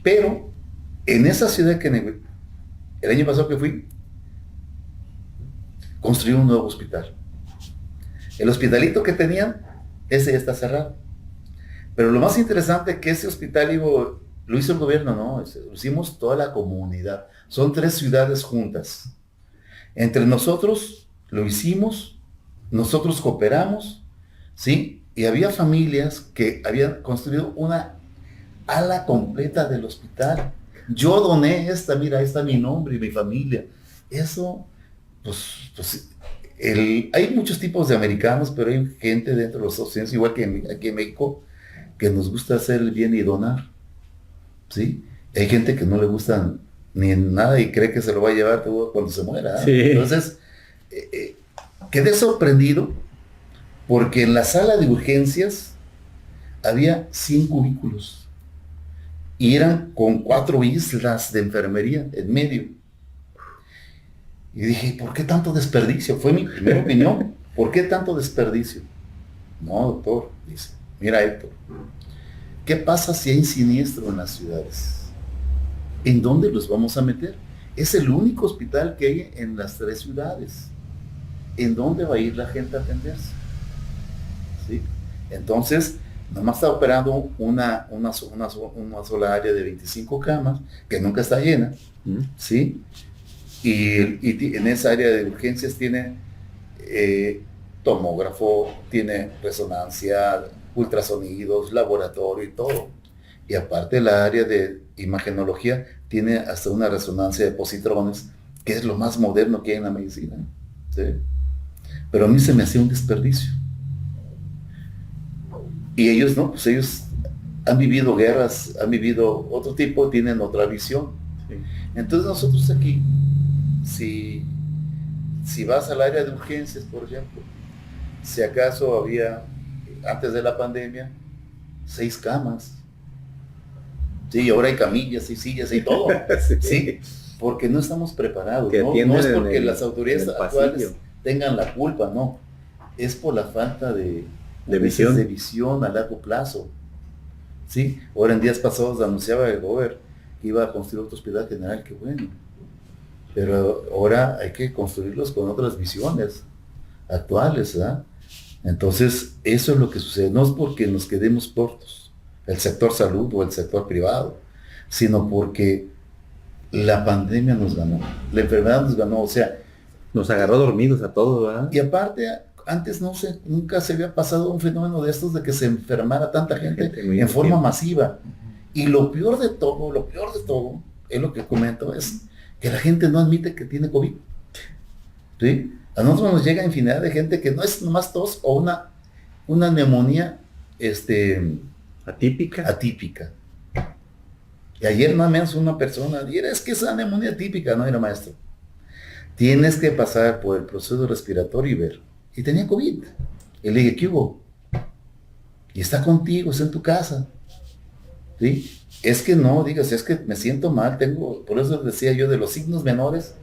S2: Pero en esa ciudad que el año pasado que fui, construyó un nuevo hospital. El hospitalito que tenían, ese ya está cerrado. Pero lo más interesante es que ese hospital lo hizo el gobierno, no, lo hicimos toda la comunidad. Son 3 ciudades juntas. Entre nosotros lo hicimos. Nosotros cooperamos, ¿sí? Y había familias que habían construido una ala completa del hospital. Yo doné mira, ahí está mi nombre y mi familia. Eso, pues hay muchos tipos de americanos, pero hay gente dentro de los Estados Unidos, igual que aquí en México, que nos gusta hacer el bien y donar, ¿sí? Hay gente que no le gusta ni nada y cree que se lo va a llevar todo cuando se muera.
S1: Sí.
S2: Entonces, quedé sorprendido porque en la sala de urgencias había 100 cubículos y eran con 4 islas de enfermería en medio. Y dije, ¿por qué tanto desperdicio? Fue mi primera opinión. ¿Por qué tanto desperdicio? No, doctor, dice, mira Héctor, ¿qué pasa si hay siniestro en las ciudades? ¿En dónde los vamos a meter? Es el único hospital que hay en las 3 ciudades. ¿En dónde va a ir la gente a atenderse? ¿Sí? Entonces, nomás está operando una sola área de 25 camas, que nunca está llena, ¿sí? Y en esa área de urgencias tiene tomógrafo, tiene resonancia, ultrasonidos, laboratorio y todo. Y aparte la área de imagenología tiene hasta una resonancia de positrones, que es lo más moderno que hay en la medicina, ¿sí? Pero a mí se me hacía un desperdicio. Y ellos no, pues ellos han vivido guerras, han vivido otro tipo, tienen otra visión. ¿Sí? Entonces nosotros aquí, si vas al área de urgencias, por ejemplo, si acaso había, antes de la pandemia, 6 camas. Sí, ahora hay camillas y sillas y todo. Sí. ¿Sí? Porque no estamos preparados. No es porque las autoridades actuales tengan la culpa, no. es por la falta de
S1: visión.
S2: de visión a largo plazo. ¿Sí? Ahora en días pasados anunciaba el gobierno que iba a construir otro hospital general, qué bueno. Pero ahora hay que construirlos con otras visiones actuales, ¿verdad? Entonces, eso es lo que sucede. No es porque nos quedemos cortos, el sector salud o el sector privado, sino porque la pandemia nos ganó, la enfermedad nos ganó, o sea,
S1: nos agarró dormidos a todos, ¿verdad?
S2: Y aparte, antes nunca se había pasado un fenómeno de estos de que se enfermara tanta gente en forma masiva. Y lo peor de todo, es lo que comento, es que la gente no admite que tiene COVID. ¿Sí? A nosotros nos llega infinidad de gente que no es nomás tos o una neumonía atípica. Y ayer más o menos una persona, y es que es una neumonía atípica, no era maestro. Tienes que pasar por el proceso respiratorio y ver. Y tenía COVID. Y le dije, ¿qué hubo? Y está contigo, está en tu casa. ¿Sí? Es que no, digas, es que me siento mal, por eso decía yo de los signos menores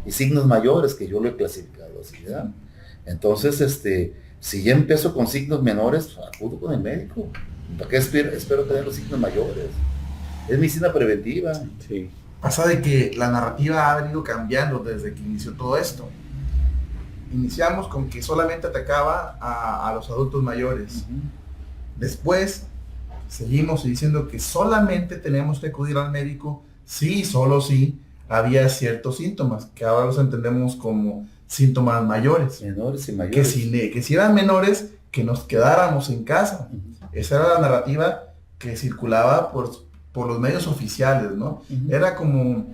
S2: y signos mayores, que yo lo he clasificado así, ¿verdad? Entonces, si ya empiezo con signos menores, acudo con el médico. ¿Para qué espero tener los signos mayores? Es medicina preventiva.
S1: Sí.
S3: Pasa de que la narrativa ha venido cambiando desde que inició todo esto. Iniciamos con que solamente atacaba a los adultos mayores. Después seguimos diciendo que solamente tenemos que acudir al médico si, solo si, había ciertos síntomas, que ahora los entendemos como síntomas mayores.
S2: Menores y mayores.
S3: Que si eran menores, que nos quedáramos en casa. Esa era la narrativa que circulaba por los medios oficiales, ¿no? Era como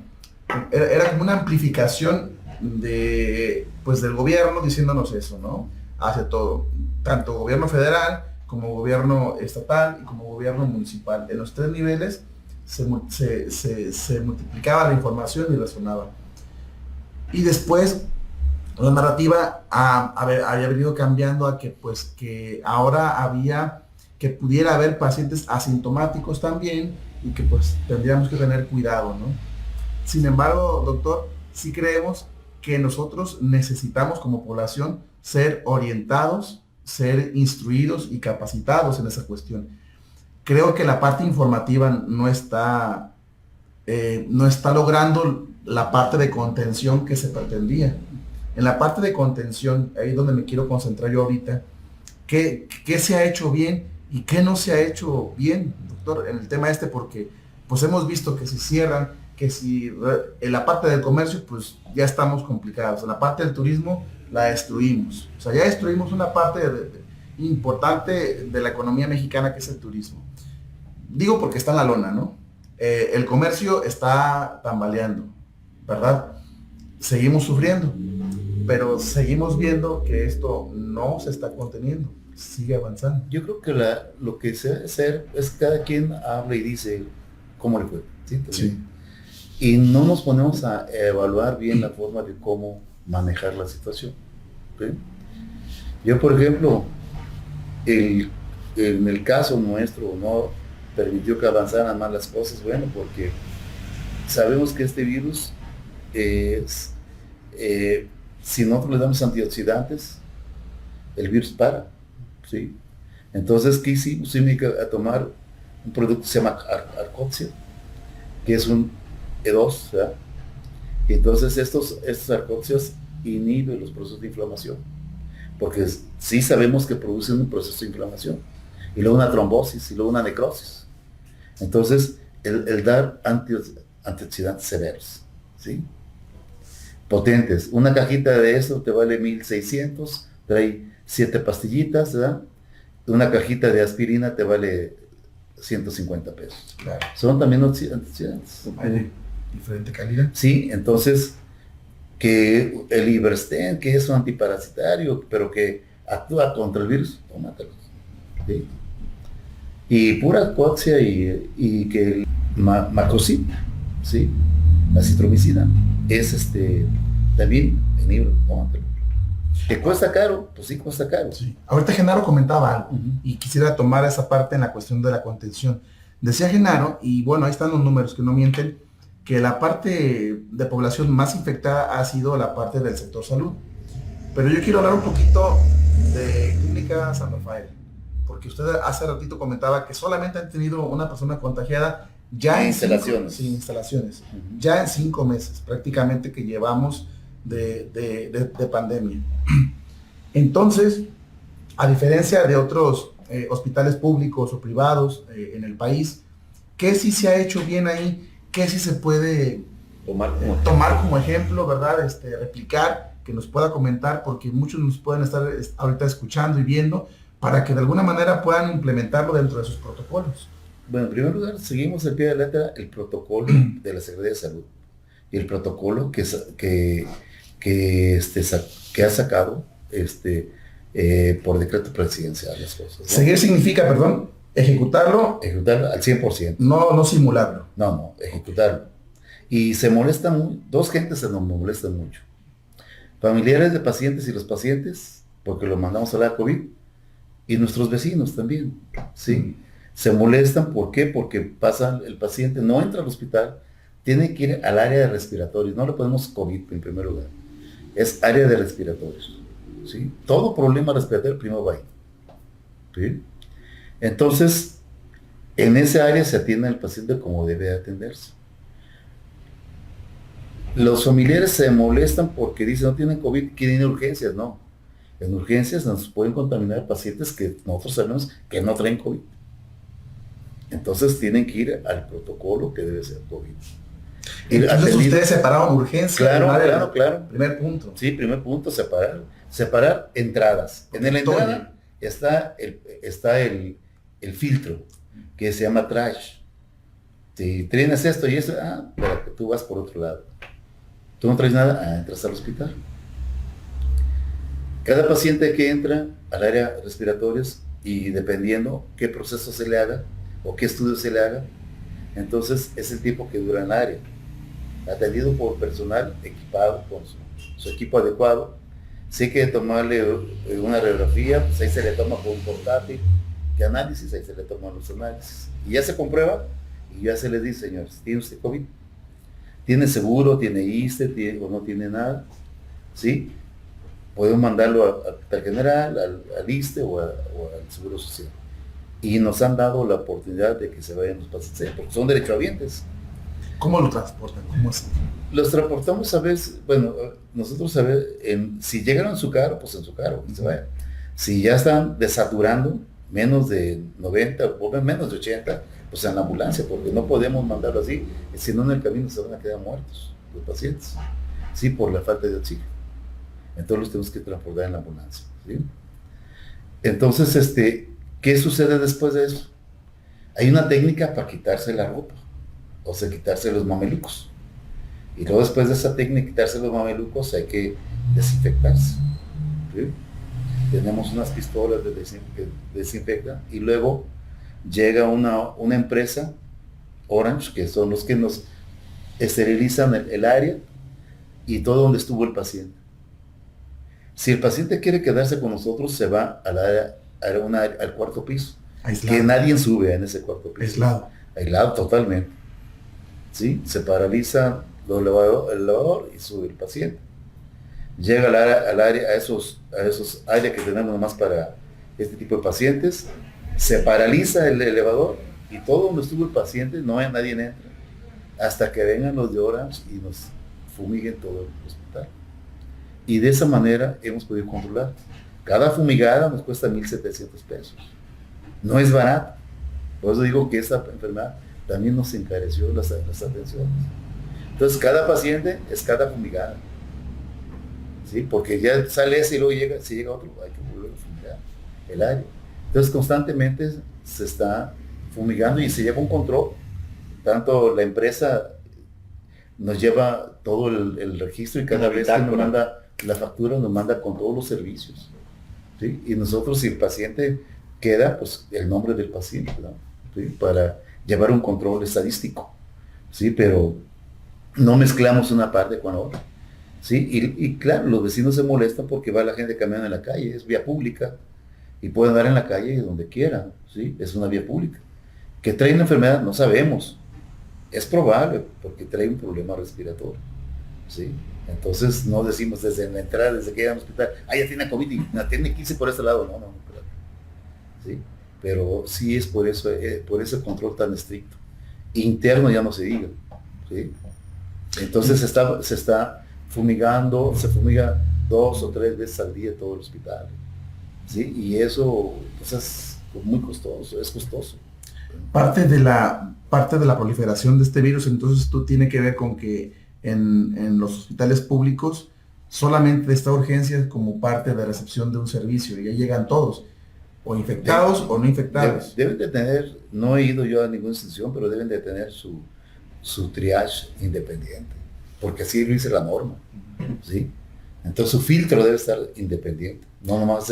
S3: una amplificación del gobierno diciéndonos eso, ¿no? Hacia todo, tanto gobierno federal como gobierno estatal y como gobierno municipal. En los tres niveles se multiplicaba la información y resonaba. Y después la narrativa había venido cambiando a que ahora que pudiera haber pacientes asintomáticos también y que pues tendríamos que tener cuidado, ¿no? Sin embargo, doctor, sí creemos que nosotros necesitamos como población ser orientados, ser instruidos y capacitados en esa cuestión. Creo que la parte informativa no está logrando la parte de contención que se pretendía. En la parte de contención, ahí es donde me quiero concentrar yo ahorita, ¿qué se ha hecho bien y qué no se ha hecho bien, doctor, en el tema porque pues hemos visto que si cierran, que si en la parte del comercio, pues ya estamos complicados. En la parte del turismo, la destruimos. O sea, ya destruimos una parte importante de la economía mexicana, que es el turismo. Digo porque está en la lona, ¿no? El comercio está tambaleando, ¿verdad? Seguimos sufriendo, pero seguimos viendo que esto no se está conteniendo, sigue avanzando.
S2: Yo creo que lo que se debe hacer es cada quien habla y dice cómo le fue. ¿Sí?
S3: Sí.
S2: Y no nos ponemos a evaluar bien la forma de cómo manejar la situación. ¿Sí? Yo, por ejemplo, en el caso nuestro no permitió que avanzaran más las cosas, bueno, porque sabemos que este virus si nosotros le damos antioxidantes, el virus para, ¿sí? Entonces, ¿qué hicimos? A tomar un producto que se llama Arcoxia, que es un E2, ¿verdad? Y entonces estos Arcoxias inhiben los procesos de inflamación, porque sí sabemos que producen un proceso de inflamación, y luego una trombosis, y luego una necrosis. Entonces, el dar antioxidantes severos, ¿sí? Potentes. Una cajita de eso te vale 1,600, trae 7 pastillitas, ¿verdad? Una cajita de aspirina te vale 150 pesos.
S3: Claro.
S2: Son también antioxidantes.
S3: Hay de diferente calidad.
S2: Sí, entonces, que el Ibersten, que es un antiparasitario, pero que actúa contra el virus, tómatelo. ¿Sí? Y pura coaxia y que el macrocid, ¿sí? La citromicina, es también inhibe, tómatelo. ¿Que cuesta caro? Pues sí, cuesta caro.
S3: Sí. Ahorita Genaro comentaba algo, y quisiera tomar esa parte en la cuestión de la contención. Decía Genaro, y bueno, ahí están los números que no mienten, que la parte de población más infectada ha sido la parte del sector salud. Pero yo quiero hablar un poquito de Clínica San Rafael, porque usted hace ratito comentaba que solamente han tenido una persona contagiada ya en
S2: instalaciones.
S3: Sin instalaciones,
S2: Uh-huh.
S3: ya en 5 meses prácticamente que llevamos de pandemia. Entonces, a diferencia de otros hospitales públicos o privados en el país, ¿qué sí se ha hecho bien ahí? ¿Qué sí se puede tomar como ejemplo, verdad? Replicar, que nos pueda comentar, porque muchos nos pueden estar ahorita escuchando y viendo, para que de alguna manera puedan implementarlo dentro de sus protocolos.
S2: Bueno, en primer lugar, seguimos al pie de la letra el protocolo de la Secretaría de Salud y el protocolo que ha sacado por decreto presidencial las cosas, ¿no?
S3: Seguir significa, perdón, ejecutarlo
S2: al 100%.
S3: No simularlo.
S2: No, ejecutarlo. Y se molestan, dos gentes se nos molestan mucho. Familiares de pacientes y los pacientes, porque los mandamos a la COVID, y nuestros vecinos también, ¿sí? Se molestan, ¿por qué? Porque el paciente no entra al hospital, tiene que ir al área de respiratorios, no le ponemos COVID en primer lugar, es área de respiratorios, ¿sí? Todo problema respiratorio primero va ahí, ¿sí? Entonces, en esa área se atiende al paciente como debe atenderse. Los familiares se molestan porque dicen no tienen COVID, quieren ir a urgencias, no. En urgencias nos pueden contaminar pacientes que nosotros sabemos que no traen COVID. Entonces tienen que ir al protocolo que debe ser COVID.
S3: Entonces ustedes separaron urgencia.
S2: Claro.
S3: Primer punto.
S2: Sí, primer punto, separar entradas. En la entrada está el filtro, que se llama trash. Si tienes esto y eso, para que tú vas por otro lado. Tú no traes nada, entras al hospital. Cada paciente que entra al área respiratorias, y dependiendo qué proceso se le haga o qué estudio se le haga, entonces es el tiempo que dura en el área. Atendido por personal equipado con su equipo adecuado. Si hay que tomarle una radiografía, pues ahí se le toma con un portátil. ¿Qué análisis? Ahí se le toman los análisis. Y ya se comprueba y ya se le dice, señores, ¿tiene usted COVID? ¿Tiene seguro? ¿Tiene ISSSTE? ¿O no tiene nada? ¿Sí? Podemos mandarlo al general, al ISSSTE o al Seguro Social. Y nos han dado la oportunidad de que se vayan los pacientes, porque son derechohabientes.
S3: ¿Cómo lo transportan? ¿Cómo es?
S2: Los transportamos a veces, bueno, nosotros a ver, si llegaron en su carro, pues en su carro, que se vayan. Si ya están desaturando, menos de 90 o menos de 80, pues en la ambulancia, porque no podemos mandarlo así, si no en el camino se van a quedar muertos los pacientes, sí, por la falta de oxígeno. Entonces los tenemos que transportar en la ambulancia, ¿sí? Entonces, ¿qué sucede después de eso? Hay una técnica para quitarse la ropa, o sea, quitarse los mamelucos. Y luego después de esa técnica, quitarse los mamelucos, hay que desinfectarse, ¿sí? Tenemos unas pistolas que desinfectan, y luego llega una empresa, Orange, que son los que nos esterilizan el área y todo donde estuvo el paciente. Si el paciente quiere quedarse con nosotros, se va al cuarto piso. Aislado. Que nadie sube en ese cuarto piso. Aislado totalmente. ¿Sí? Se paraliza el elevador y sube el paciente. Llega al área, a esos áreas que tenemos nomás para este tipo de pacientes, se paraliza el elevador y todo donde estuvo el paciente, nadie entra, hasta que vengan los de Orange y nos fumiguen todo el hospital. Y de esa manera hemos podido controlar. Cada fumigada nos cuesta 1,700 pesos. No es barato. Por eso digo que esta enfermedad también nos encareció las atenciones. Entonces cada paciente es cada fumigada. ¿Sí? Porque ya sale ese y luego si llega otro, hay que volver a fumigar el área. Entonces constantemente se está fumigando y se lleva un control. Tanto la empresa nos lleva todo el registro y cada vez que nos manda la factura, nos manda con todos los servicios. ¿Sí? Y nosotros, si el paciente queda, pues el nombre del paciente, ¿no? ¿Sí? Para llevar un control estadístico. ¿Sí? Pero no mezclamos una parte con la otra. ¿Sí? Y claro, los vecinos se molestan porque va la gente caminando en la calle, es vía pública, y pueden andar en la calle donde quieran, ¿sí? Es una vía pública. ¿Que trae una enfermedad? No sabemos. Es probable, porque trae un problema respiratorio, ¿sí? Entonces no decimos desde la entrada, desde que llega al hospital, ya tiene COVID y tiene que irse por este lado, no, claro, ¿sí? Pero sí es por eso, por ese control tan estricto. Interno ya no se diga, ¿sí? Entonces se está fumigando, se fumiga 2 o 3 veces al día todo el hospital, ¿sí? Y eso pues, es muy costoso, es costoso.
S3: Parte de la proliferación de este virus, entonces, tú tiene que ver con que en los hospitales públicos solamente está urgencias como parte de recepción de un servicio, y ya llegan todos, o infectados o no infectados.
S2: Deben de tener, no he ido yo a ninguna institución, pero deben de tener su triage independiente, porque así lo dice la norma, ¿sí? Entonces su filtro debe estar independiente, no nomás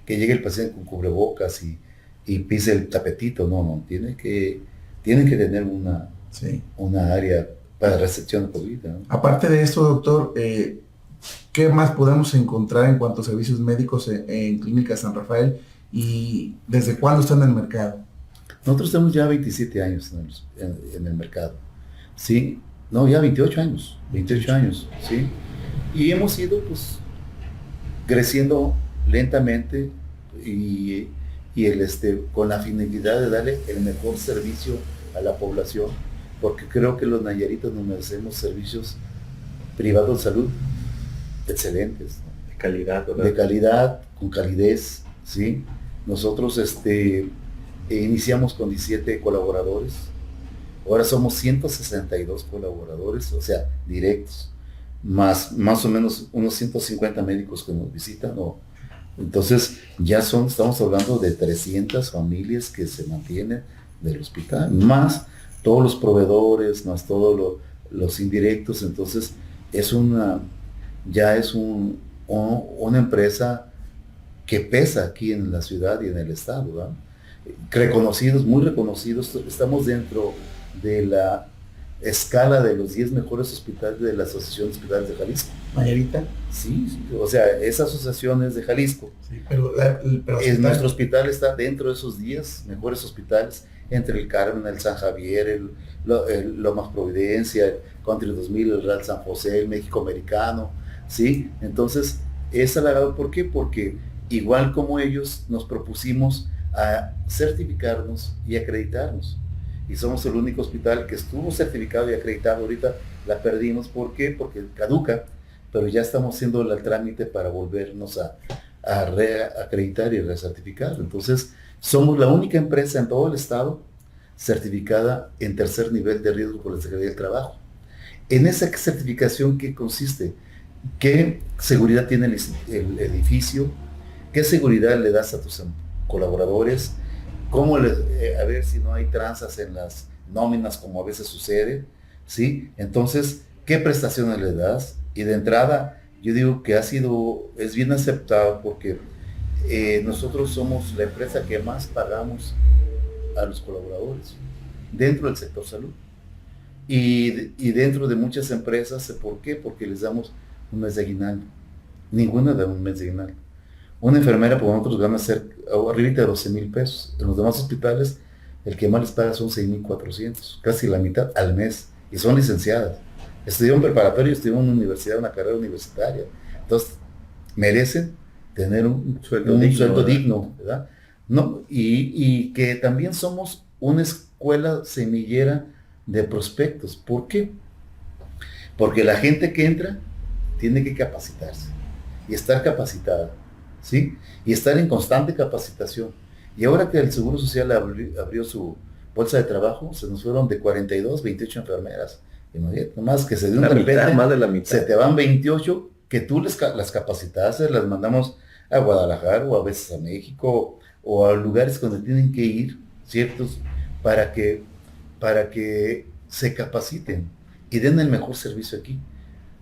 S2: que llegue el paciente con cubrebocas y pise el tapetito, no, tienen que tener una área para recepción de COVID, ¿no?
S3: Aparte de esto, doctor, ¿qué más podemos encontrar en cuanto a servicios médicos en Clínica San Rafael y desde cuándo están en el mercado?
S2: Nosotros tenemos ya 27 años en el mercado, ¿sí? No, ya 28 años, ¿sí? Y hemos ido pues creciendo lentamente y con la finalidad de darle el mejor servicio a la población, porque creo que los nayaritas nos merecemos servicios privados de salud excelentes, ¿no?
S1: De calidad, ¿verdad?
S2: De calidad, con calidez, ¿sí? Nosotros iniciamos con 17 colaboradores, ahora somos 162 colaboradores, o sea, directos, más o menos unos 150 médicos que nos visitan, ¿no? Entonces estamos hablando de 300 familias que se mantienen del hospital, más todos los proveedores, más todos los indirectos. Entonces ya es una empresa que pesa aquí en la ciudad y en el estado, ¿verdad? Reconocidos, muy reconocidos. Estamos dentro de la escala de los 10 mejores hospitales de la Asociación de Hospitales de Jalisco.
S3: ¿Mayarita?
S2: Sí, o sea, esa asociación es de Jalisco.
S3: Sí, pero
S2: nuestro hospital está dentro de esos 10 mejores hospitales, entre el Carmen, el San Javier, el Lomas Providencia, el Country 2000, el Real San José, el México Americano, ¿sí? Entonces, es halagado. ¿Por qué? Porque igual como ellos nos propusimos a certificarnos y acreditarnos. Y somos el único hospital que estuvo certificado y acreditado. Ahorita la perdimos. ¿Por qué? Porque caduca, pero ya estamos haciendo el trámite para volvernos a reacreditar y recertificar. Entonces, somos la única empresa en todo el estado certificada en tercer nivel de riesgo por la Secretaría del Trabajo. En esa certificación, ¿qué consiste? ¿Qué seguridad tiene el edificio? ¿Qué seguridad le das a tus colaboradores? ¿Cómo a ver si no hay tranzas en las nóminas como a veces sucede? ¿Sí? Entonces, ¿qué prestaciones le das? Y de entrada, yo digo que es bien aceptado porque nosotros somos la empresa que más pagamos a los colaboradores dentro del sector salud. Y dentro de muchas empresas, ¿por qué? Porque les damos un mes de aguinaldo. Ninguna da un mes de aguinaldo. Una enfermera por nosotros gana arriba de 12,000 pesos. En los demás hospitales, el que más les paga son 6,400, casi la mitad al mes. Y son licenciadas. Estudiaron preparatorio, estudiaron en una universidad, una carrera universitaria. Entonces, merecen tener un sueldo digno, ¿verdad? No, y que también somos una escuela semillera de prospectos. ¿Por qué? Porque la gente que entra tiene que capacitarse y estar capacitada, ¿sí? Y estar en constante capacitación. Y ahora que el Seguro Social abrió su bolsa de trabajo, se nos fueron de 42, 28 enfermeras. Imagínate, nomás que se dio de repente,
S1: más de la mitad.
S2: Se te van 28 que tú las capacitaste, las mandamos a Guadalajara o a veces a México o a lugares donde tienen que ir, ¿ciertos? Para que se capaciten y den el mejor servicio aquí.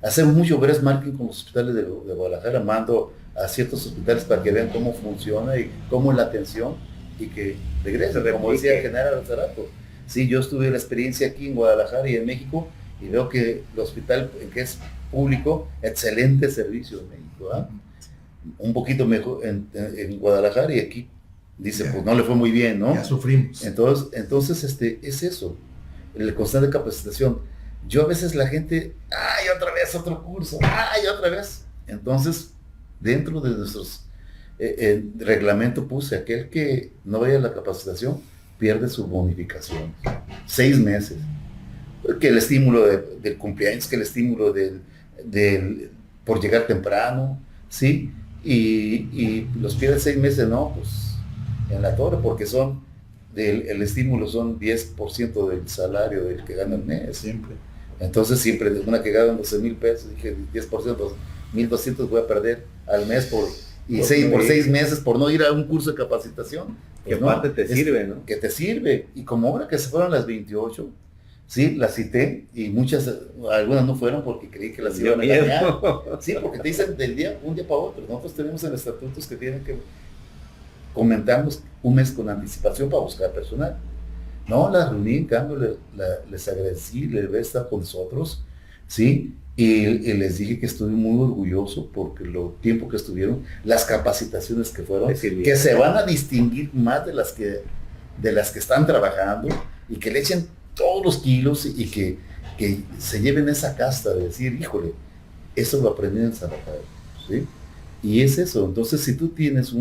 S2: Hacemos mucho breast marketing con los hospitales de Guadalajara, mando a ciertos hospitales para que vean cómo funciona y cómo es la atención y que regresen, como decía el general Zarato. Sí, yo tuve la experiencia aquí en Guadalajara y en México y veo que el hospital que es público, excelente servicio en México, ¿eh? Un poquito mejor en Guadalajara y aquí dice, pues no le fue muy bien, ¿no?
S3: Ya sufrimos.
S2: Entonces es eso, la constante capacitación. Yo a veces la gente, ay, otra vez otro curso, ay, otra vez. Entonces, dentro de nuestros reglamento puse, aquel que no vaya a la capacitación pierde su bonificación. 6 meses. Que el estímulo del cumpleaños, que el estímulo por llegar temprano, ¿sí? Y los pierde 6 meses, no, pues en la torre, porque el estímulo son 10% del salario del que gana el mes.
S3: Siempre.
S2: Entonces siempre, de una que gana 12,000 pesos, dije 10%, 1,200 voy a perder al mes por 6 meses por no ir a un curso de capacitación.
S1: Pues que aparte te sirve, ¿no?
S2: Que te sirve. Y como ahora que se fueron las 28, sí, las cité y algunas no fueron porque creí que las iban a ganar. Sí, porque te dicen un día para otro. Nosotros tenemos en estatutos que tienen que comentarnos un mes con anticipación para buscar personal. No, las reuní, en cambio les agradecí, les voy a estar con nosotros, ¿sí? Y les dije que estoy muy orgulloso porque lo tiempo que estuvieron, las capacitaciones que fueron, que se van a distinguir más de las que están trabajando y que le echen todos los kilos y que se lleven esa casta de decir, híjole, eso lo aprendí en San Rafael, ¿sí? Y es eso. Entonces, si tú tienes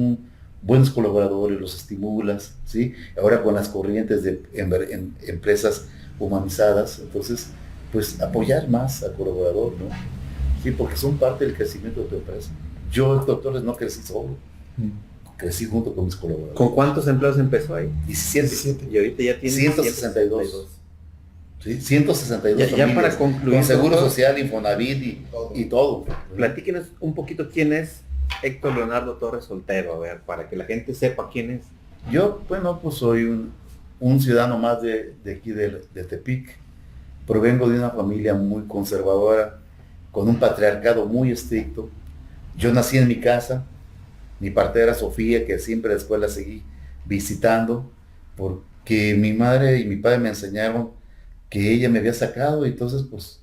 S2: buenos colaboradores, los estimulas, ¿sí? Ahora con las corrientes de empresas humanizadas, entonces, pues apoyar más al colaborador, ¿no? Sí, porque son parte del crecimiento de tu empresa. Yo, doctores, no crecí solo, crecí junto con mis colaboradores.
S1: ¿Con cuántos empleados empezó ahí?
S2: 17.
S1: Y ahorita ya tiene
S2: 162. ¿Sí? 162
S1: ya para concluir,
S2: con Seguro Social, Infonavit y todo.
S1: Platíquenos un poquito quién es Héctor Leonardo Torres Soltero, a ver, para que la gente sepa quién es.
S2: Yo, bueno, pues soy un ciudadano más de aquí de Tepic. Provengo de una familia muy conservadora, con un patriarcado muy estricto. Yo nací en mi casa, mi partera Sofía, que siempre después la seguí visitando, porque mi madre y mi padre me enseñaron que ella me había sacado, y entonces pues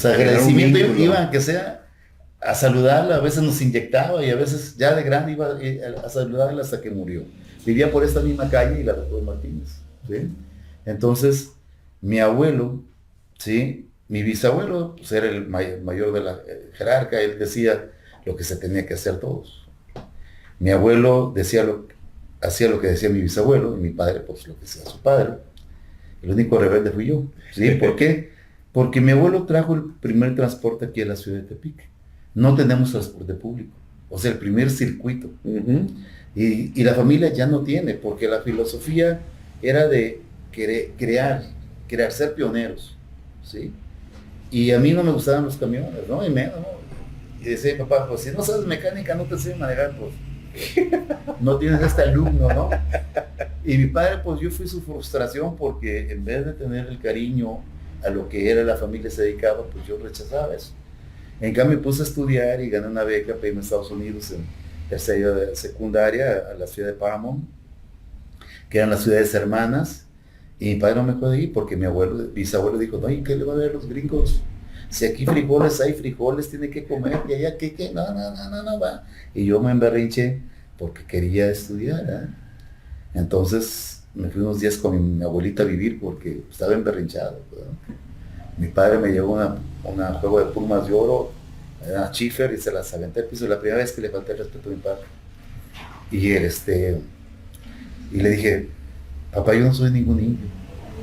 S2: agradecimiento iba, aunque sea a saludarla, a veces nos inyectaba y a veces ya de grande iba a saludarla hasta que murió. Vivía por esta misma calle y la doctora Martínez, ¿sí? Entonces, mi abuelo, ¿sí? Mi bisabuelo, pues era el mayor de la jerarca, él decía lo que se tenía que hacer todos. Mi abuelo hacía lo que decía mi bisabuelo, y mi padre, pues lo que decía su padre. El único rebelde fui yo, ¿sí? ¿Por qué? Porque mi abuelo trajo el primer transporte aquí a la ciudad de Tepic. No tenemos transporte público, o sea, el primer circuito. Y la familia ya no tiene, porque la filosofía era de crear, ser pioneros, ¿sí? Y a mí no me gustaban los camiones, ¿no? Y menos, ¿no? Y decía, papá, pues si no sabes mecánica, no te enseño a manejar, pues no tienes este alumno, ¿no? Y mi padre, pues yo fui su frustración, porque en vez de tener el cariño a lo que era la familia se dedicaba, pues yo rechazaba eso. En cambio, me puse a estudiar y gané una beca para irme a Estados Unidos en tercera de secundaria a la ciudad de Paramount, que eran las ciudades hermanas, y mi padre no me puede ir porque mi bisabuelo dijo, no, ¿y qué le va a ver a los gringos? Si aquí frijoles hay frijoles, tiene que comer, y allá, ¿qué? No va. Y yo me emberrinché porque quería estudiar, ¿eh? Entonces me fui unos días con mi abuelita a vivir porque estaba emberrinchado, ¿no? Mi padre me llevó una juego de plumas de oro, una Schiffer, y se las aventé al piso. La primera vez que le falté el respeto a mi padre. Y le dije, papá, yo no soy ningún indio.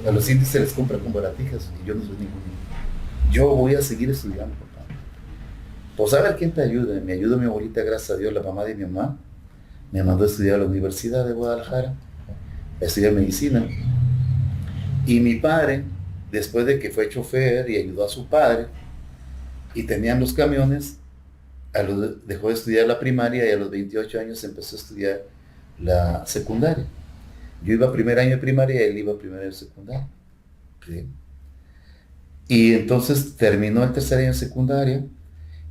S2: A los indios se les compra con baratijas y yo no soy ningún indio. Yo voy a seguir estudiando, papá. Pues a ver quién te ayuda. Me ayuda mi abuelita, gracias a Dios, la mamá de mi mamá. Me mandó a estudiar a la Universidad de Guadalajara, a estudiar medicina. Y mi padre, después de que fue chofer y ayudó a su padre, y tenían los camiones, dejó de estudiar la primaria, y a los 28 años empezó a estudiar la secundaria. Yo iba a primer año de primaria y él iba a primer año de secundaria. ¿Sí? Y entonces terminó el tercer año de secundaria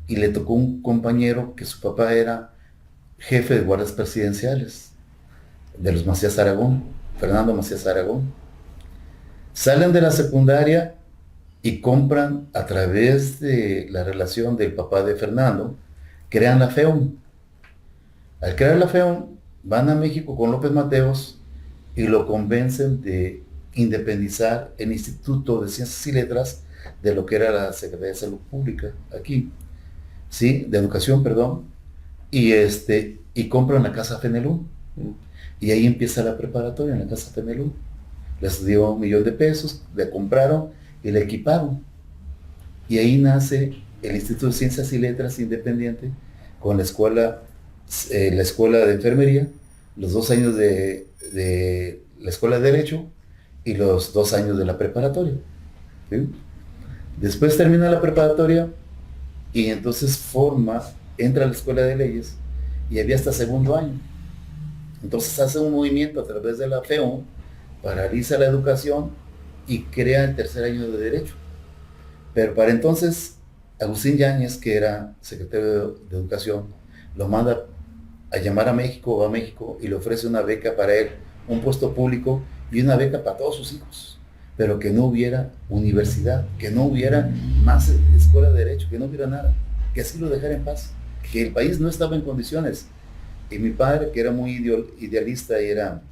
S2: y le tocó un compañero que su papá era jefe de guardias presidenciales de los Macías Aragón, Fernando Macías Aragón. Salen de la secundaria y compran, a través de la relación del papá de Fernando, crean la FEOM. Al crear la FEOM, van a México con López Mateos y lo convencen de independizar el Instituto de Ciencias y Letras de lo que era la Secretaría de Salud Pública aquí, ¿sí? De Educación, perdón, y compran la Casa Fenelú. Y ahí empieza la preparatoria en la Casa Fenelú. Les dio $1,000,000, le compraron y le equiparon. Y ahí nace el Instituto de Ciencias y Letras Independiente con la escuela de enfermería, los 2 años de la escuela de Derecho y los 2 años de la preparatoria. ¿Sí? Después termina la preparatoria y entonces entra a la escuela de leyes y había hasta segundo año. Entonces hace un movimiento a través de la FEU, paraliza la educación y crea el tercer año de Derecho. Pero para entonces, Agustín Yáñez, que era secretario de Educación, lo manda a llamar a México, va a México y le ofrece una beca para él, un puesto público y una beca para todos sus hijos, pero que no hubiera universidad, que no hubiera más escuela de Derecho, que no hubiera nada, que así lo dejara en paz, que el país no estaba en condiciones. Y mi padre, que era muy idealista y era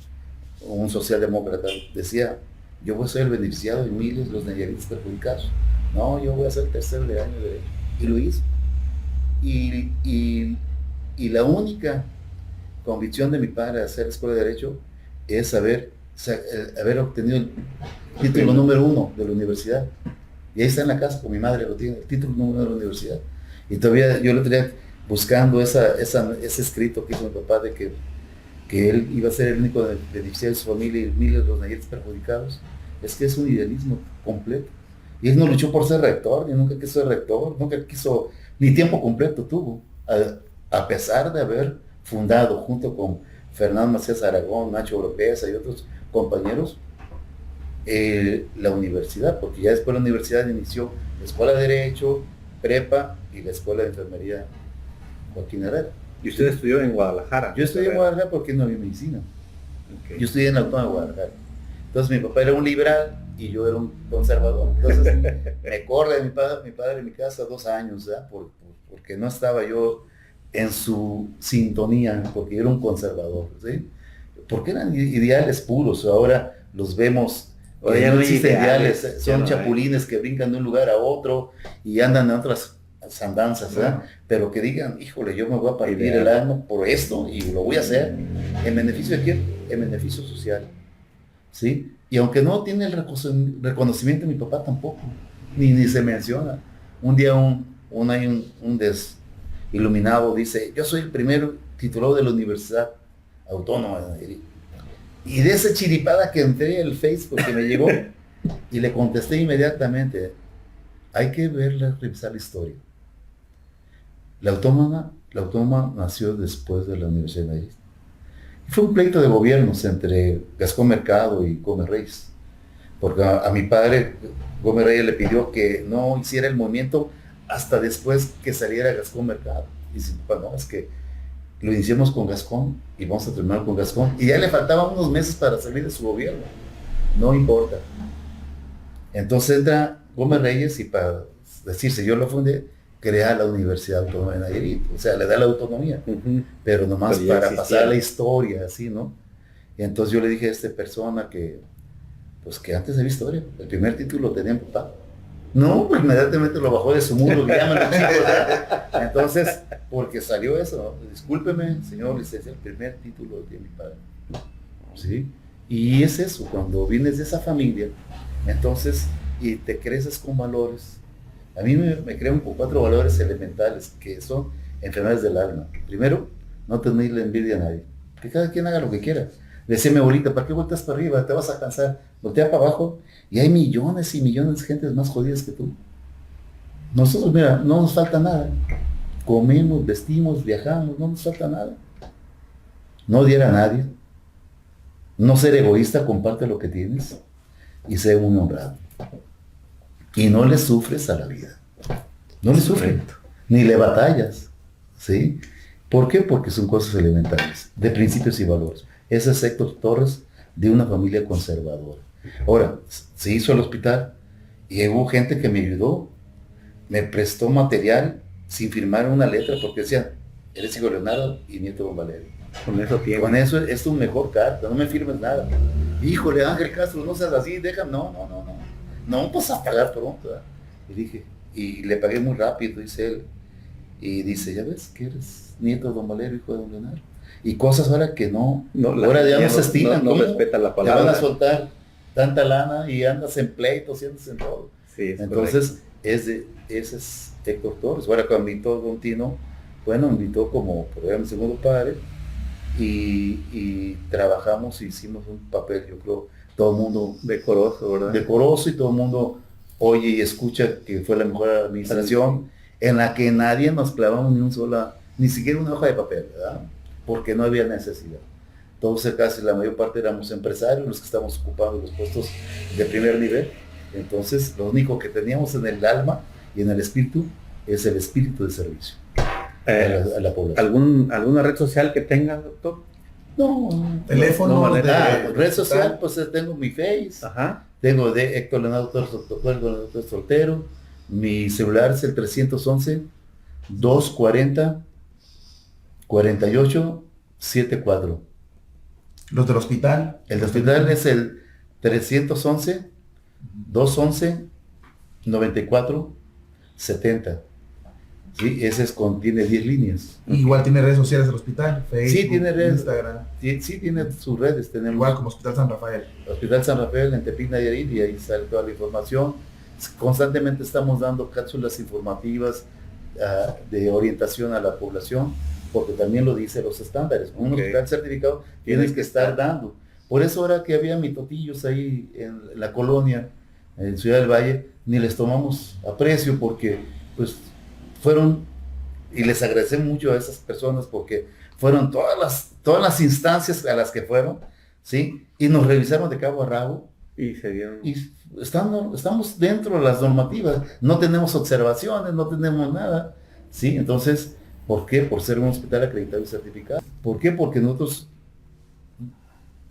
S2: un socialdemócrata, decía, yo voy a ser el beneficiado y miles los nayaritas perjudicados. No, yo voy a ser el tercer año de Derecho. Y lo hizo. Y la única convicción de mi padre de hacer escuela de Derecho es haber obtenido el título número 1 de la universidad. Y ahí está en la casa con mi madre, lo tiene, el título número 1 de la universidad. Y todavía yo lo tenía buscando ese escrito que hizo mi papá de que él iba a ser el único beneficiario de su familia y miles de los nayaritas perjudicados. Es que es un idealismo completo. Y él no luchó por ser rector, ni nunca quiso ser rector, nunca quiso, ni tiempo completo tuvo, a pesar de haber fundado junto con Fernando Macías Aragón, Nacho Oropesa y otros compañeros, la universidad, porque ya después la universidad inició la Escuela de Derecho, Prepa y la Escuela de Enfermería Joaquín Herrera.
S1: ¿Y usted estudió en Guadalajara?
S2: Yo estudié en Guadalajara porque no había medicina.
S1: Okay.
S2: Yo estudié en la Autónoma de Guadalajara. Entonces mi papá era un liberal y yo era un conservador. Entonces me corre mi padre de mi casa 2 años, ¿verdad? Porque no estaba yo en su sintonía, porque yo era un conservador, ¿sí? Porque eran ideales puros. Ahora los vemos, ya no existen ideales, son chapulines que brincan de un lugar a otro y andan en otras andanzas, ¿verdad? Pero que digan, híjole, yo me voy a partir el alma por esto y lo voy a hacer. ¿En beneficio de quién? En beneficio social, ¿sí? Y aunque no tiene el reconocimiento de mi papá tampoco, ni se menciona. Un día un desiluminado dice, yo soy el primer titulado de la Universidad Autónoma de Nayarit. Y de esa chiripada que entré en el Facebook que me llegó y le contesté inmediatamente, hay que revisar la historia. La Autónoma nació después de la Universidad de Nayarit. Fue un pleito de gobiernos entre Gascón Mercado y Gómez Reyes, porque a mi padre Gómez Reyes le pidió que no hiciera el movimiento hasta después que saliera Gascón Mercado. Y dice, no, es que lo iniciamos con Gascón y vamos a terminar con Gascón. Y ya le faltaban unos meses para salir de su gobierno. No importa. Entonces entra Gómez Reyes y para decirse, yo lo fundé, crea la Universidad Autónoma de Nayarit, o sea, le da la autonomía, pero nomás para pasar la historia, así, ¿no? Y entonces yo le dije a esta persona que antes había historia, el primer título tenía mi papá. No, pues inmediatamente lo bajó de su mundo, entonces, porque salió eso, ¿no? Discúlpeme, señor licenciado, el primer título de mi padre, ¿sí? Y es eso, cuando vienes de esa familia, entonces, y te creces con valores. A mí me crean 4 valores elementales que son enfermedades del alma. Primero, no tenerle envidia a nadie. Que cada quien haga lo que quiera. Le decía a mi abuelita, ¿para qué volteas para arriba? Te vas a cansar. Voltea para abajo y hay millones y millones de gentes más jodidas que tú. Nosotros, mira, no nos falta nada. Comemos, vestimos, viajamos, no nos falta nada. No odiar a nadie. No ser egoísta, comparte lo que tienes. Y ser muy honrado. Y no le sufres a la vida. No le sufres. Ni le batallas. ¿Sí? ¿Por qué? Porque son cosas elementales, de principios y valores. Ese es Héctor Torres, de una familia conservadora. Ahora, se hizo el hospital y hubo gente que me ayudó, me prestó material sin firmar una letra porque decían, eres hijo de Leonardo y nieto de Don Valerio.
S1: Con eso tiene.
S2: Con eso es tu mejor carta, no me firmes nada. Híjole, Ángel Castro, no seas así, déjame, no. No, pues a pagar pronto. ¿Verdad? Y dije, y le pagué muy rápido, dice él. Y dice, ya ves que eres nieto de don Valero, hijo de don Leonardo. Y cosas ahora que ahora ya no se estilan,
S1: no respeta la palabra.
S2: Te van a soltar tanta lana y andas en pleitos y andas en todo.
S1: Sí,
S2: entonces, ese es Héctor Torres. Ahora cuando invitó Don Tino, bueno, invitó como programa segundo padre y trabajamos y hicimos un papel, yo creo, todo el mundo
S1: decoroso, ¿verdad?
S2: Decoroso, y todo el mundo oye y escucha que fue la mejor administración en la que nadie nos clavamos ni siquiera una hoja de papel, ¿verdad? Porque no había necesidad. Entonces casi la mayor parte éramos empresarios los que estamos ocupando los puestos de primer nivel. Entonces lo único que teníamos en el alma y en el espíritu es el espíritu de servicio a la población.
S1: ¿Alguna red social que tenga, doctor?
S2: No.
S3: Teléfono.
S2: Red social, pues tengo mi Face.
S1: Ajá.
S2: Tengo de Héctor Leonardo Torres Soltero. Mi celular es el 311-240-4874.
S3: Los del hospital.
S2: El hospital es el 311-211-94-70. Sí, ese tiene 10 líneas.
S3: Igual tiene redes sociales el hospital, Facebook,
S2: Sí, tiene redes.
S3: Instagram.
S2: Sí, tiene sus redes. Tenemos
S3: Igual como Hospital San Rafael.
S2: Hospital San Rafael en Tepic, Nayarit, y ahí sale toda la información. Constantemente estamos dando cápsulas informativas de orientación a la población, porque también lo dice los estándares. Un hospital certificado tienes que estar dando. Por eso ahora que había mitotillos ahí en la colonia, en Ciudad del Valle, ni les tomamos aprecio porque pues fueron, y les agradecemos mucho a esas personas porque fueron todas las instancias a las que fueron, ¿sí? Y nos revisaron de cabo a rabo.
S1: Y se dieron.
S2: Y estamos dentro de las normativas, no tenemos observaciones, no tenemos nada, ¿sí? Entonces, ¿por qué? Por ser un hospital acreditado y certificado. ¿Por qué? Porque nosotros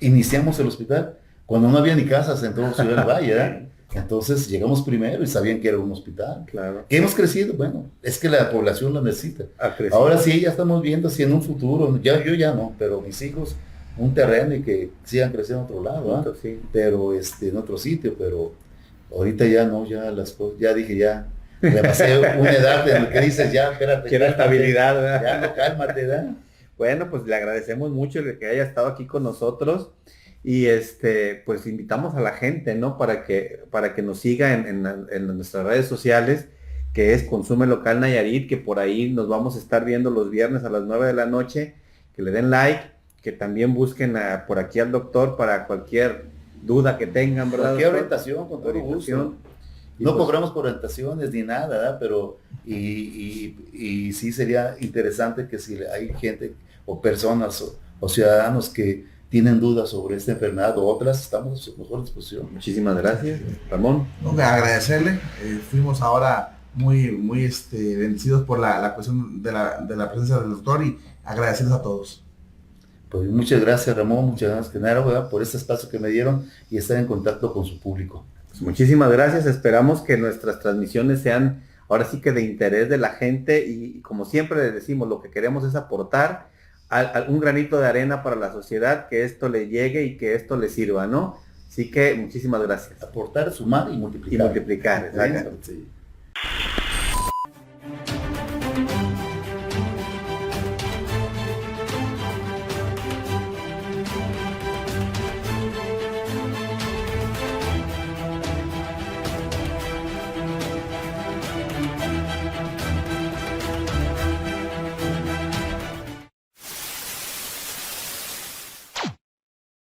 S2: iniciamos el hospital cuando no había ni casas en todo Ciudad del Valle, ¿verdad? Entonces llegamos primero y sabían que era un hospital.
S1: Claro.
S2: Hemos crecido, bueno, es que la población lo necesita. Ahora sí, ya estamos viendo si en un futuro, yo ya no, pero mis hijos, un terreno y que sigan creciendo en otro lado,
S1: sí.
S2: Pero en otro sitio, pero ahorita ya no, ya las cosas, ya dije, ya repasé una edad en la que dices, ya, espérate.
S1: Quiero estabilidad, ¿verdad?
S2: Ya no, cálmate, ¿verdad?
S1: Bueno, pues le agradecemos mucho el que haya estado aquí con nosotros y pues invitamos a la gente, ¿no? Para que nos siga en nuestras redes sociales, que es Consume Local Nayarit, que por ahí nos vamos a estar viendo los viernes a las 9 de la noche, que le den like, que también busquen por aquí al doctor para cualquier duda que tengan, ¿verdad?
S2: Cualquier orientación, con todo gusto. No pues, cobramos por orientaciones ni nada, ¿verdad? Pero y sí sería interesante que si hay gente o personas o ciudadanos que tienen dudas sobre esta enfermedad o otras, estamos a su mejor disposición.
S1: Muchísimas gracias, Ramón.
S3: Agradecerle, fuimos ahora muy bendecidos por la cuestión de la presencia del doctor y agradecerles a todos.
S2: Pues muchas gracias, Ramón, muchas gracias, Genaro, ¿verdad? Por este espacio que me dieron y estar en contacto con su público.
S1: Pues muchísimas gracias, esperamos que nuestras transmisiones sean ahora sí que de interés de la gente y como siempre les decimos, lo que queremos es aportar un granito de arena para la sociedad, que esto le llegue y que esto le sirva, ¿no? Así que muchísimas gracias.
S2: Aportar, sumar y multiplicar.
S1: Exacto.
S2: Sí.